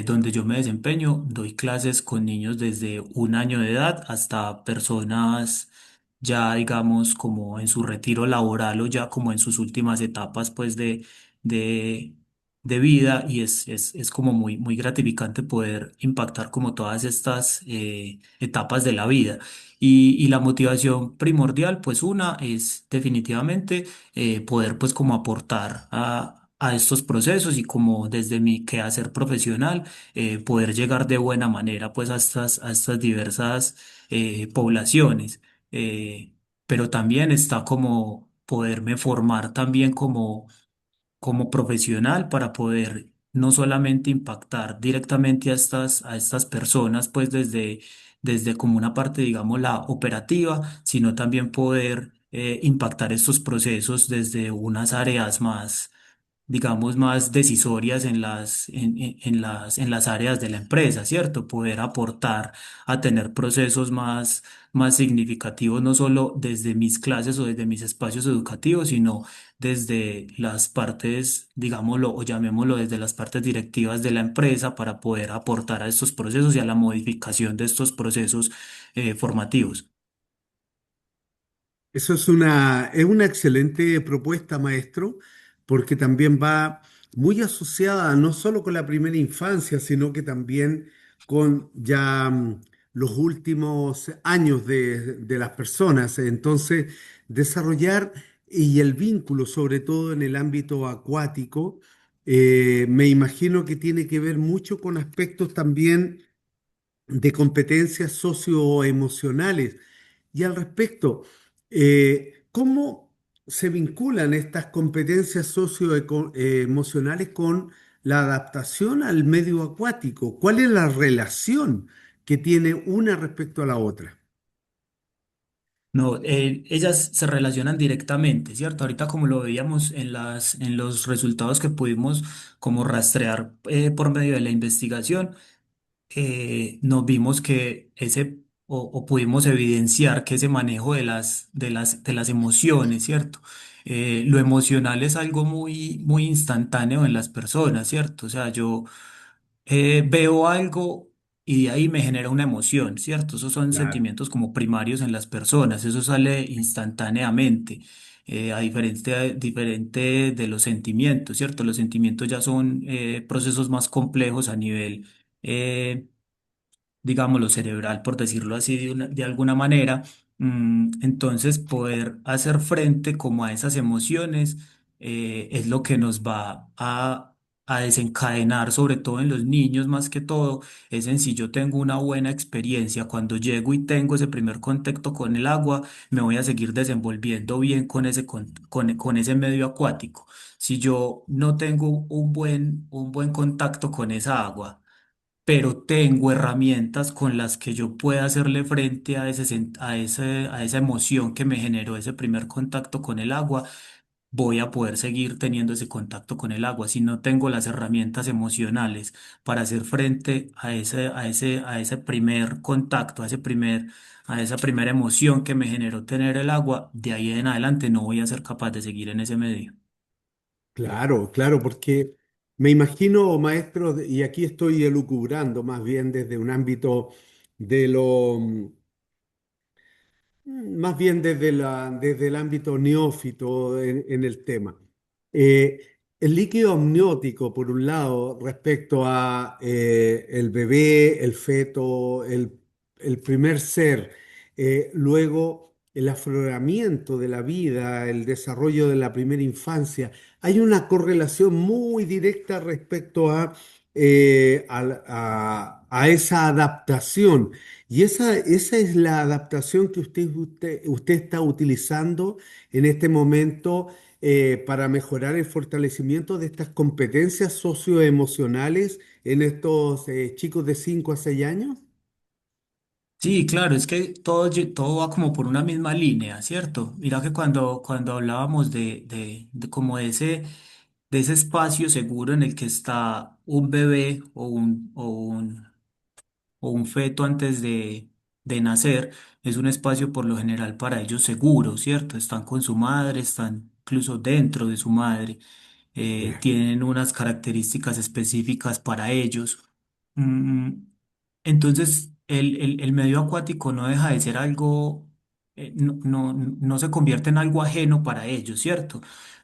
donde yo me desempeño, doy clases con niños desde 1 año de edad hasta personas ya digamos como en su retiro laboral o ya como en sus últimas etapas pues de, de vida y es como muy gratificante poder impactar como todas estas etapas de la vida. Y la motivación primordial, pues una es definitivamente poder pues como aportar a estos procesos y como desde mi quehacer profesional poder llegar de buena manera pues a estas diversas poblaciones. Eh, pero también está como poderme formar también como profesional para poder no solamente impactar directamente a estas personas, pues desde como una parte, digamos, la operativa, sino también poder impactar estos procesos desde unas áreas más digamos, más decisorias en las áreas de la empresa, ¿cierto? Poder aportar a tener procesos más significativos, no solo desde mis clases o desde mis espacios educativos, sino desde las partes, digámoslo, o llamémoslo desde las partes directivas de la empresa para poder aportar a estos procesos y a la modificación de estos procesos formativos. Eso es una excelente propuesta, maestro, porque también va muy asociada no solo con la primera infancia, sino que también con ya los últimos años de las personas. Entonces, desarrollar y el vínculo, sobre todo en el ámbito acuático, me imagino que tiene que ver mucho con aspectos también de competencias socioemocionales. Y al respecto, ¿cómo se vinculan estas competencias socioemocionales con la adaptación al medio acuático? ¿Cuál es la relación que tiene una respecto a la otra? No, ellas se relacionan directamente, ¿cierto? Ahorita como lo veíamos en los resultados que pudimos como rastrear por medio de la investigación, nos vimos que o pudimos evidenciar que ese manejo de las emociones, ¿cierto? Lo emocional es algo muy instantáneo en las personas, ¿cierto? O sea, yo veo algo y de ahí me genera una emoción, ¿cierto? Esos son Claro. sentimientos como primarios en las personas, eso sale instantáneamente. Diferente de los sentimientos, ¿cierto? Los sentimientos ya son procesos más complejos a nivel eh, digámoslo, cerebral, por decirlo así de alguna manera. Entonces, poder hacer frente como a esas emociones es lo que nos va a desencadenar, sobre todo en los niños más que todo, es en si yo tengo una buena experiencia. Cuando llego y tengo ese primer contacto con el agua, me voy a seguir desenvolviendo bien con con ese medio acuático. Si yo no tengo un buen contacto con esa agua, pero tengo herramientas con las que yo pueda hacerle frente a a esa emoción que me generó ese primer contacto con el agua, voy a poder seguir teniendo ese contacto con el agua. Si no tengo las herramientas emocionales para hacer frente a ese primer contacto, a esa primera emoción que me generó tener el agua, de ahí en adelante no voy a ser capaz de seguir en ese medio. Claro, claro, porque me imagino, maestro, y aquí estoy elucubrando más bien desde un ámbito de lo, más bien desde el ámbito neófito en el tema. Eh, el líquido amniótico, por un lado, respecto a el bebé, el feto, el primer ser, luego el afloramiento de la vida, el desarrollo de la primera infancia, hay una correlación muy directa respecto a esa adaptación. Y esa es la adaptación que usted está utilizando en este momento para mejorar el fortalecimiento de estas competencias socioemocionales en estos chicos de 5 a 6 años. Sí, claro, es que todo va como por una misma línea, ¿cierto? Mira que cuando hablábamos de como de ese espacio seguro en el que está un bebé o un feto antes de nacer, es un espacio por lo general para ellos seguro, ¿cierto? Están con su madre, están incluso dentro de su madre, Claro. tienen unas características específicas para ellos. Mm, entonces, el medio acuático no deja de ser algo, no se convierte en algo ajeno para ellos, ¿cierto?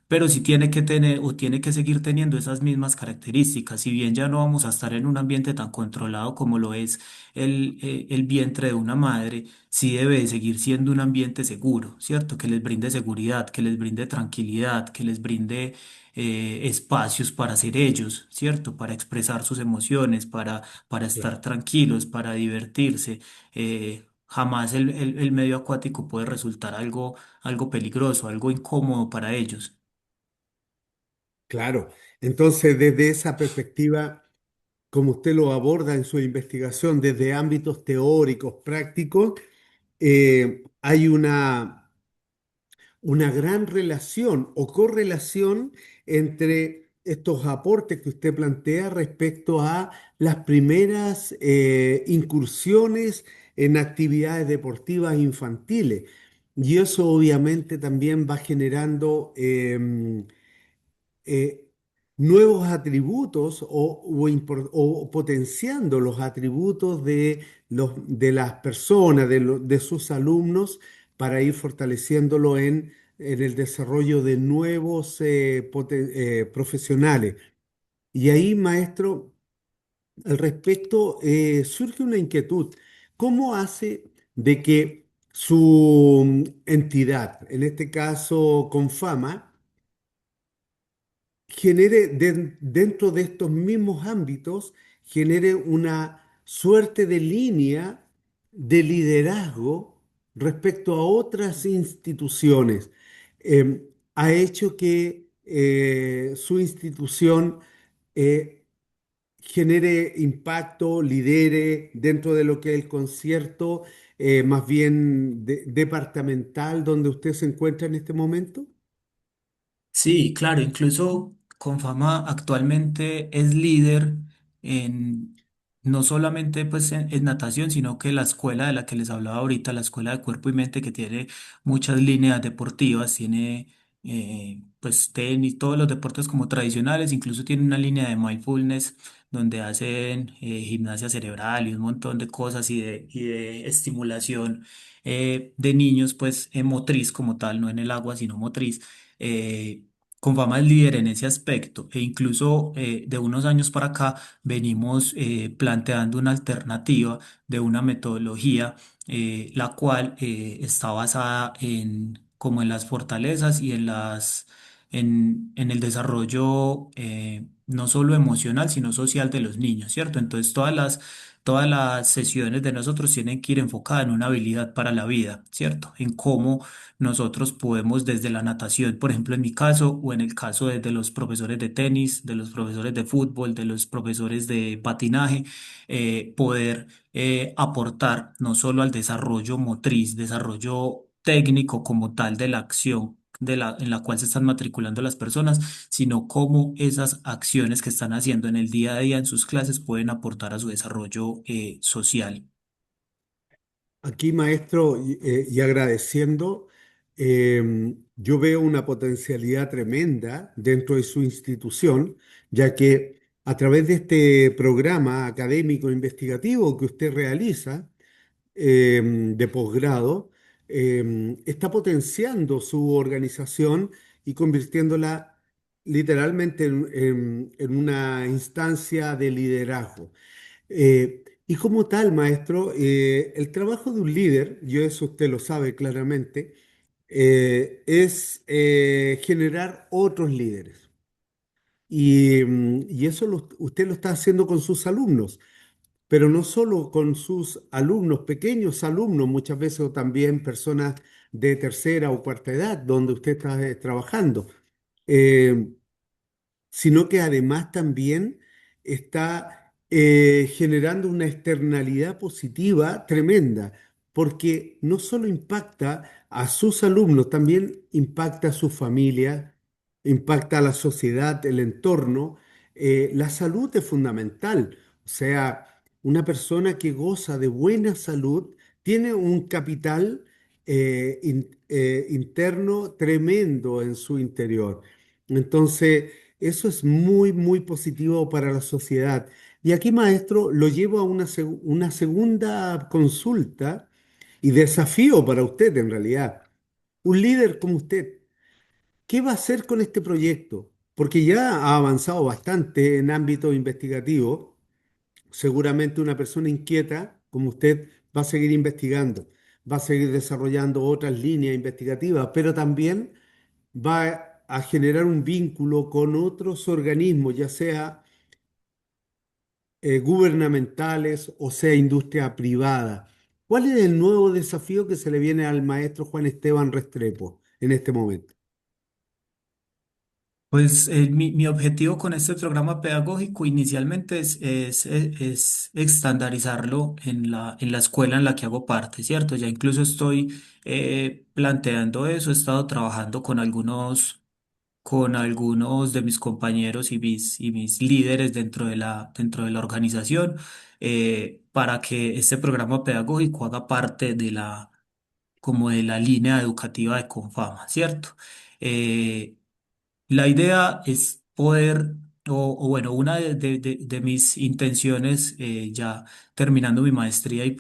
Pero sí tiene que tener o tiene que seguir teniendo esas mismas características. Si bien ya no vamos a estar en un ambiente tan controlado como lo es el vientre de una madre, sí debe de seguir siendo un ambiente seguro, ¿cierto? Que les brinde seguridad, que les brinde tranquilidad, que les brinde espacios para ser ellos, ¿cierto? Para expresar sus emociones, para estar tranquilos, para divertirse. Jamás el medio acuático puede resultar algo peligroso, algo incómodo para ellos. Claro. Entonces, desde esa perspectiva, como usted lo aborda en su investigación, desde ámbitos teóricos, prácticos, hay una gran relación o correlación entre estos aportes que usted plantea respecto a las primeras incursiones en actividades deportivas infantiles. Y eso obviamente también va generando eh, nuevos atributos o potenciando los atributos de las personas, de sus alumnos, para ir fortaleciéndolo en el desarrollo de nuevos profesionales. Y ahí, maestro, al respecto, surge una inquietud. ¿Cómo hace de que su entidad, en este caso Confama, genere dentro de estos mismos ámbitos, genere una suerte de línea de liderazgo respecto a otras instituciones? Ha hecho que su institución genere impacto, lidere dentro de lo que es el concierto, más bien departamental donde usted se encuentra en este momento. Sí, claro, incluso Confama actualmente es líder en no solamente pues en natación, sino que la escuela de la que les hablaba ahorita, la escuela de cuerpo y mente, que tiene muchas líneas deportivas, tiene pues tenis, todos los deportes como tradicionales, incluso tiene una línea de mindfulness donde hacen gimnasia cerebral y un montón de cosas y de estimulación de niños, pues motriz como tal, no en el agua, sino motriz. eh, Confama es líder en ese aspecto e incluso de unos años para acá venimos planteando una alternativa de una metodología la cual está basada en como en las fortalezas y en en el desarrollo no solo emocional, sino social de los niños, ¿cierto? Entonces, todas las sesiones de nosotros tienen que ir enfocadas en una habilidad para la vida, ¿cierto? En cómo nosotros podemos desde la natación, por ejemplo, en mi caso, o en el caso de los profesores de tenis, de los profesores de fútbol, de los profesores de patinaje, poder aportar no solo al desarrollo motriz, desarrollo técnico como tal de la acción en la cual se están matriculando las personas, sino cómo esas acciones que están haciendo en el día a día en sus clases pueden aportar a su desarrollo social. Aquí, maestro, y agradeciendo, yo veo una potencialidad tremenda dentro de su institución, ya que a través de este programa académico investigativo que usted realiza, de posgrado, está potenciando su organización y convirtiéndola literalmente en una instancia de liderazgo. Y como tal, maestro, el trabajo de un líder, y eso usted lo sabe claramente, es generar otros líderes. Y eso usted lo está haciendo con sus alumnos, pero no solo con sus alumnos, pequeños alumnos, muchas veces o también personas de tercera o cuarta edad, donde usted está trabajando. Eh, Sino que además también está generando una externalidad positiva tremenda, porque no solo impacta a sus alumnos, también impacta a su familia, impacta a la sociedad, el entorno. La salud es fundamental, o sea, una persona que goza de buena salud tiene un capital interno tremendo en su interior. Entonces, eso es muy, muy positivo para la sociedad. Y aquí, maestro, lo llevo a una segunda consulta y desafío para usted, en realidad. Un líder como usted, ¿qué va a hacer con este proyecto? Porque ya ha avanzado bastante en ámbito investigativo. Seguramente una persona inquieta como usted va a seguir investigando, va a seguir desarrollando otras líneas investigativas, pero también va a generar un vínculo con otros organismos, ya sea gubernamentales o sea industria privada. ¿Cuál es el nuevo desafío que se le viene al maestro Juan Esteban Restrepo en este momento? Pues mi objetivo con este programa pedagógico inicialmente es estandarizarlo en la escuela en la que hago parte, ¿cierto? Ya incluso estoy planteando eso, he estado trabajando con algunos de mis compañeros y mis líderes dentro de la organización, para que este programa pedagógico haga parte de como de la línea educativa de Confama, ¿cierto? Eh, la idea es poder, o bueno, una de mis intenciones, ya terminando mi maestría y,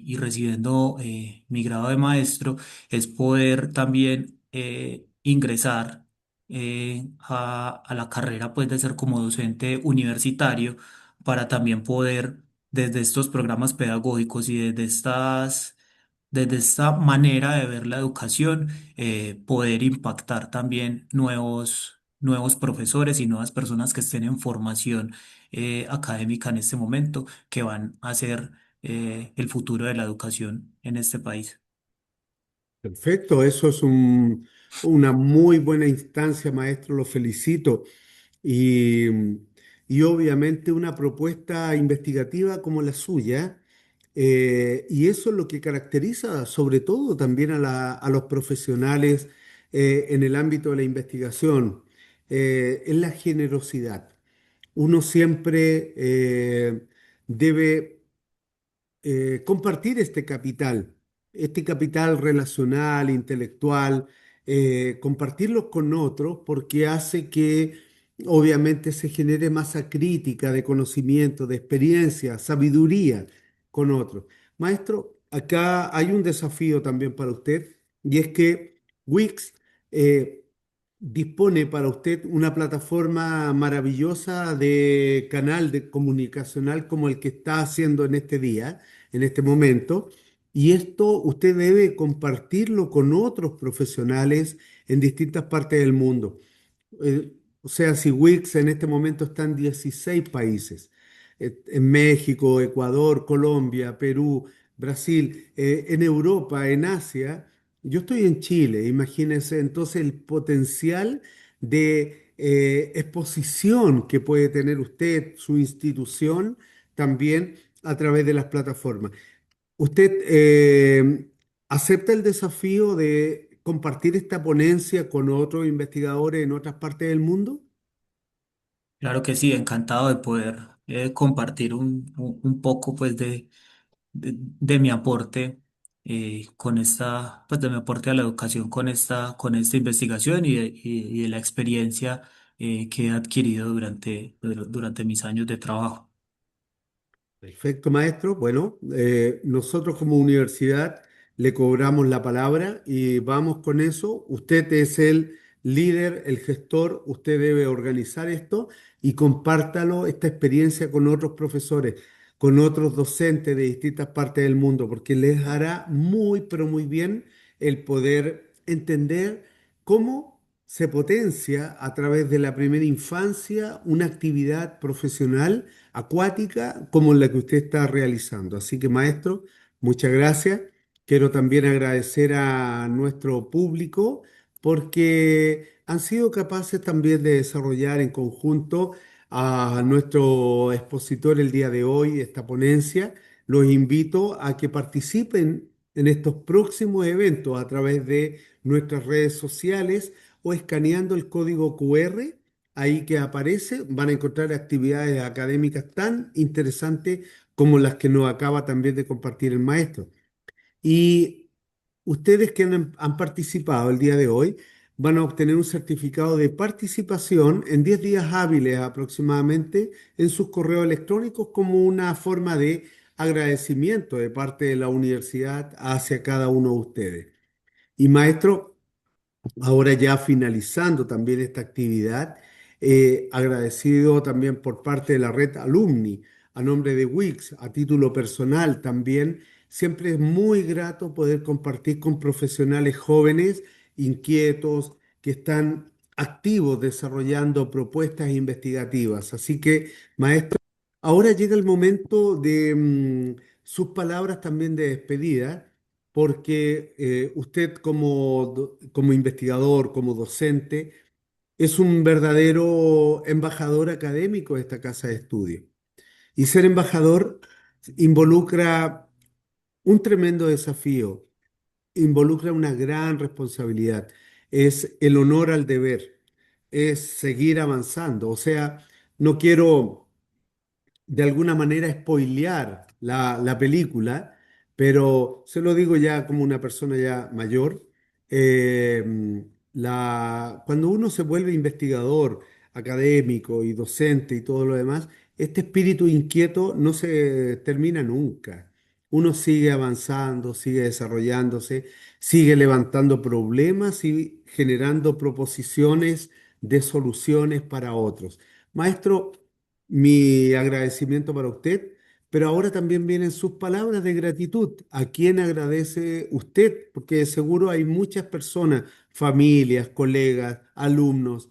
y recibiendo mi grado de maestro, es poder también ingresar a la carrera pues, de ser como docente universitario, para también poder, desde estos programas pedagógicos y desde esta manera de ver la educación, poder impactar también nuevos profesores y nuevas personas que estén en formación académica en este momento, que van a ser el futuro de la educación en este país. Perfecto, eso es una muy buena instancia, maestro, lo felicito. Y, y obviamente una propuesta investigativa como la suya, y eso es lo que caracteriza sobre todo también a los profesionales en el ámbito de la investigación, es la generosidad. Uno siempre debe compartir este capital relacional, intelectual, compartirlo con otros porque hace que obviamente se genere masa crítica de conocimiento, de experiencia, sabiduría con otros. Maestro, acá hay un desafío también para usted y es que Wix dispone para usted una plataforma maravillosa de canal de comunicacional como el que está haciendo en este día, en este momento, y esto usted debe compartirlo con otros profesionales en distintas partes del mundo. O sea, si Wix en este momento está en 16 países, en México, Ecuador, Colombia, Perú, Brasil, en Europa, en Asia, yo estoy en Chile, imagínense entonces el potencial de exposición que puede tener usted, su institución, también a través de las plataformas. ¿Usted acepta el desafío de compartir esta ponencia con otros investigadores en otras partes del mundo? Claro que sí, encantado de poder compartir un poco pues de mi aporte con esta, pues de mi aporte a la educación con esta investigación y de la experiencia que he adquirido durante mis años de trabajo. Perfecto, maestro. Bueno, nosotros como universidad le cobramos la palabra y vamos con eso. Usted es el líder, el gestor, usted debe organizar esto y compártalo, esta experiencia con otros profesores, con otros docentes de distintas partes del mundo, porque les hará muy, pero muy bien el poder entender cómo se potencia a través de la primera infancia una actividad profesional acuática como la que usted está realizando. Así que, maestro, muchas gracias. Quiero también agradecer a nuestro público porque han sido capaces también de desarrollar en conjunto a nuestro expositor el día de hoy, esta ponencia. Los invito a que participen en estos próximos eventos a través de nuestras redes sociales o escaneando el código QR ahí que aparece, van a encontrar actividades académicas tan interesantes como las que nos acaba también de compartir el maestro. Y ustedes que han participado el día de hoy van a obtener un certificado de participación en 10 días hábiles aproximadamente en sus correos electrónicos como una forma de agradecimiento de parte de la universidad hacia cada uno de ustedes. Y maestro, ahora ya finalizando también esta actividad, agradecido también por parte de la red Alumni, a nombre de Wix, a título personal también, siempre es muy grato poder compartir con profesionales jóvenes, inquietos, que están activos desarrollando propuestas investigativas. Así que, maestro, ahora llega el momento de sus palabras también de despedida porque usted como investigador, como docente, es un verdadero embajador académico de esta casa de estudio. Y ser embajador involucra un tremendo desafío, involucra una gran responsabilidad, es el honor al deber, es seguir avanzando. O sea, no quiero de alguna manera spoilear la película, pero se lo digo ya como una persona ya mayor. Cuando uno se vuelve investigador, académico y docente y todo lo demás, este espíritu inquieto no se termina nunca. Uno sigue avanzando, sigue desarrollándose, sigue levantando problemas y generando proposiciones de soluciones para otros. Maestro, mi agradecimiento para usted, pero ahora también vienen sus palabras de gratitud. ¿A quién agradece usted? Porque seguro hay muchas personas, familias, colegas, alumnos,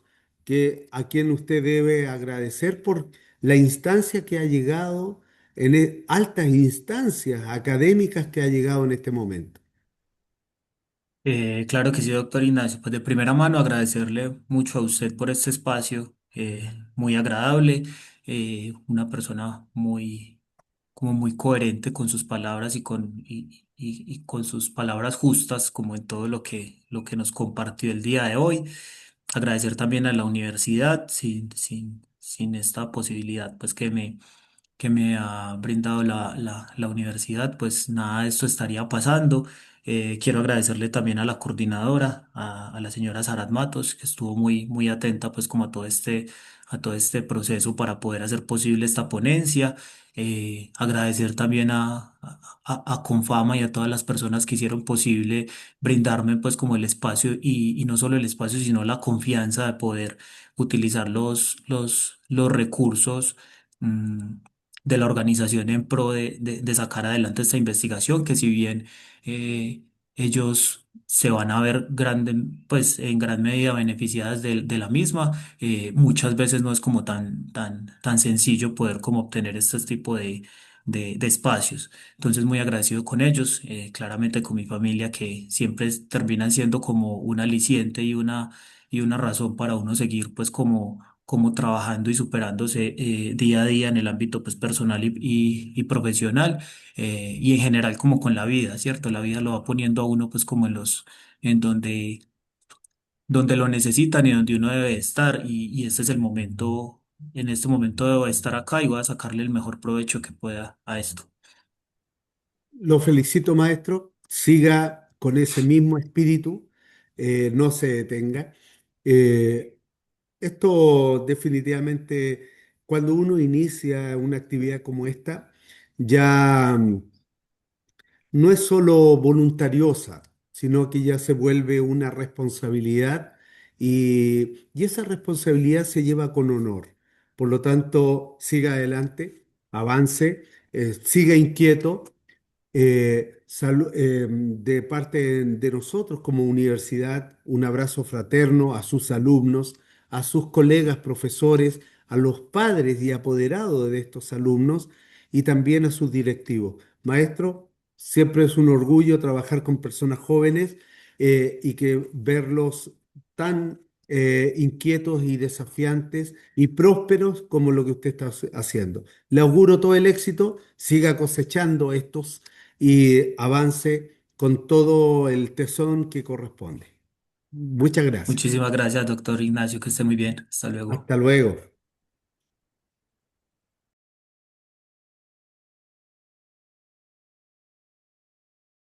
a quien usted debe agradecer por la instancia que ha llegado, altas instancias académicas que ha llegado en este momento. Claro que sí, doctor Ignacio. Pues de primera mano agradecerle mucho a usted por este espacio muy agradable, una persona muy, como muy coherente con sus palabras y con sus palabras justas, como en todo lo que nos compartió el día de hoy. Agradecer también a la universidad, sin esta posibilidad, pues que me ha brindado la universidad, pues nada de esto estaría pasando. Quiero agradecerle también a la coordinadora, a la señora Sarat Matos, que estuvo muy atenta pues como a todo este proceso para poder hacer posible esta ponencia. Agradecer también a Confama y a todas las personas que hicieron posible brindarme pues como el espacio y no solo el espacio, sino la confianza de poder utilizar los recursos. mm, de la organización en pro de sacar adelante esta investigación, que si bien ellos se van a ver pues en gran medida beneficiadas de la misma. Muchas veces no es como tan sencillo poder como obtener este tipo de espacios. Entonces, muy agradecido con ellos, claramente con mi familia, que siempre terminan siendo como un aliciente y una razón para uno seguir pues como trabajando y superándose día a día en el ámbito pues personal y profesional, y en general como con la vida, ¿cierto? La vida lo va poniendo a uno pues como en donde lo necesitan y donde uno debe estar, y este es el momento, en este momento debo estar acá y voy a sacarle el mejor provecho que pueda a esto. Lo felicito, maestro. Siga con ese mismo espíritu, no se detenga. Eh, Esto definitivamente, cuando uno inicia una actividad como esta, ya no es solo voluntariosa, sino que ya se vuelve una responsabilidad y esa responsabilidad se lleva con honor. Por lo tanto, siga adelante, avance, siga inquieto, de parte de nosotros como universidad, un abrazo fraterno a sus alumnos, a sus colegas profesores, a los padres y apoderados de estos alumnos y también a sus directivos. Maestro, siempre es un orgullo trabajar con personas jóvenes y que verlos tan inquietos y desafiantes y prósperos como lo que usted está haciendo. Le auguro todo el éxito, siga cosechando estos y avance con todo el tesón que corresponde. Muchas gracias. Muchísimas gracias, doctor Ignacio, que esté muy bien. Hasta luego. Hasta luego.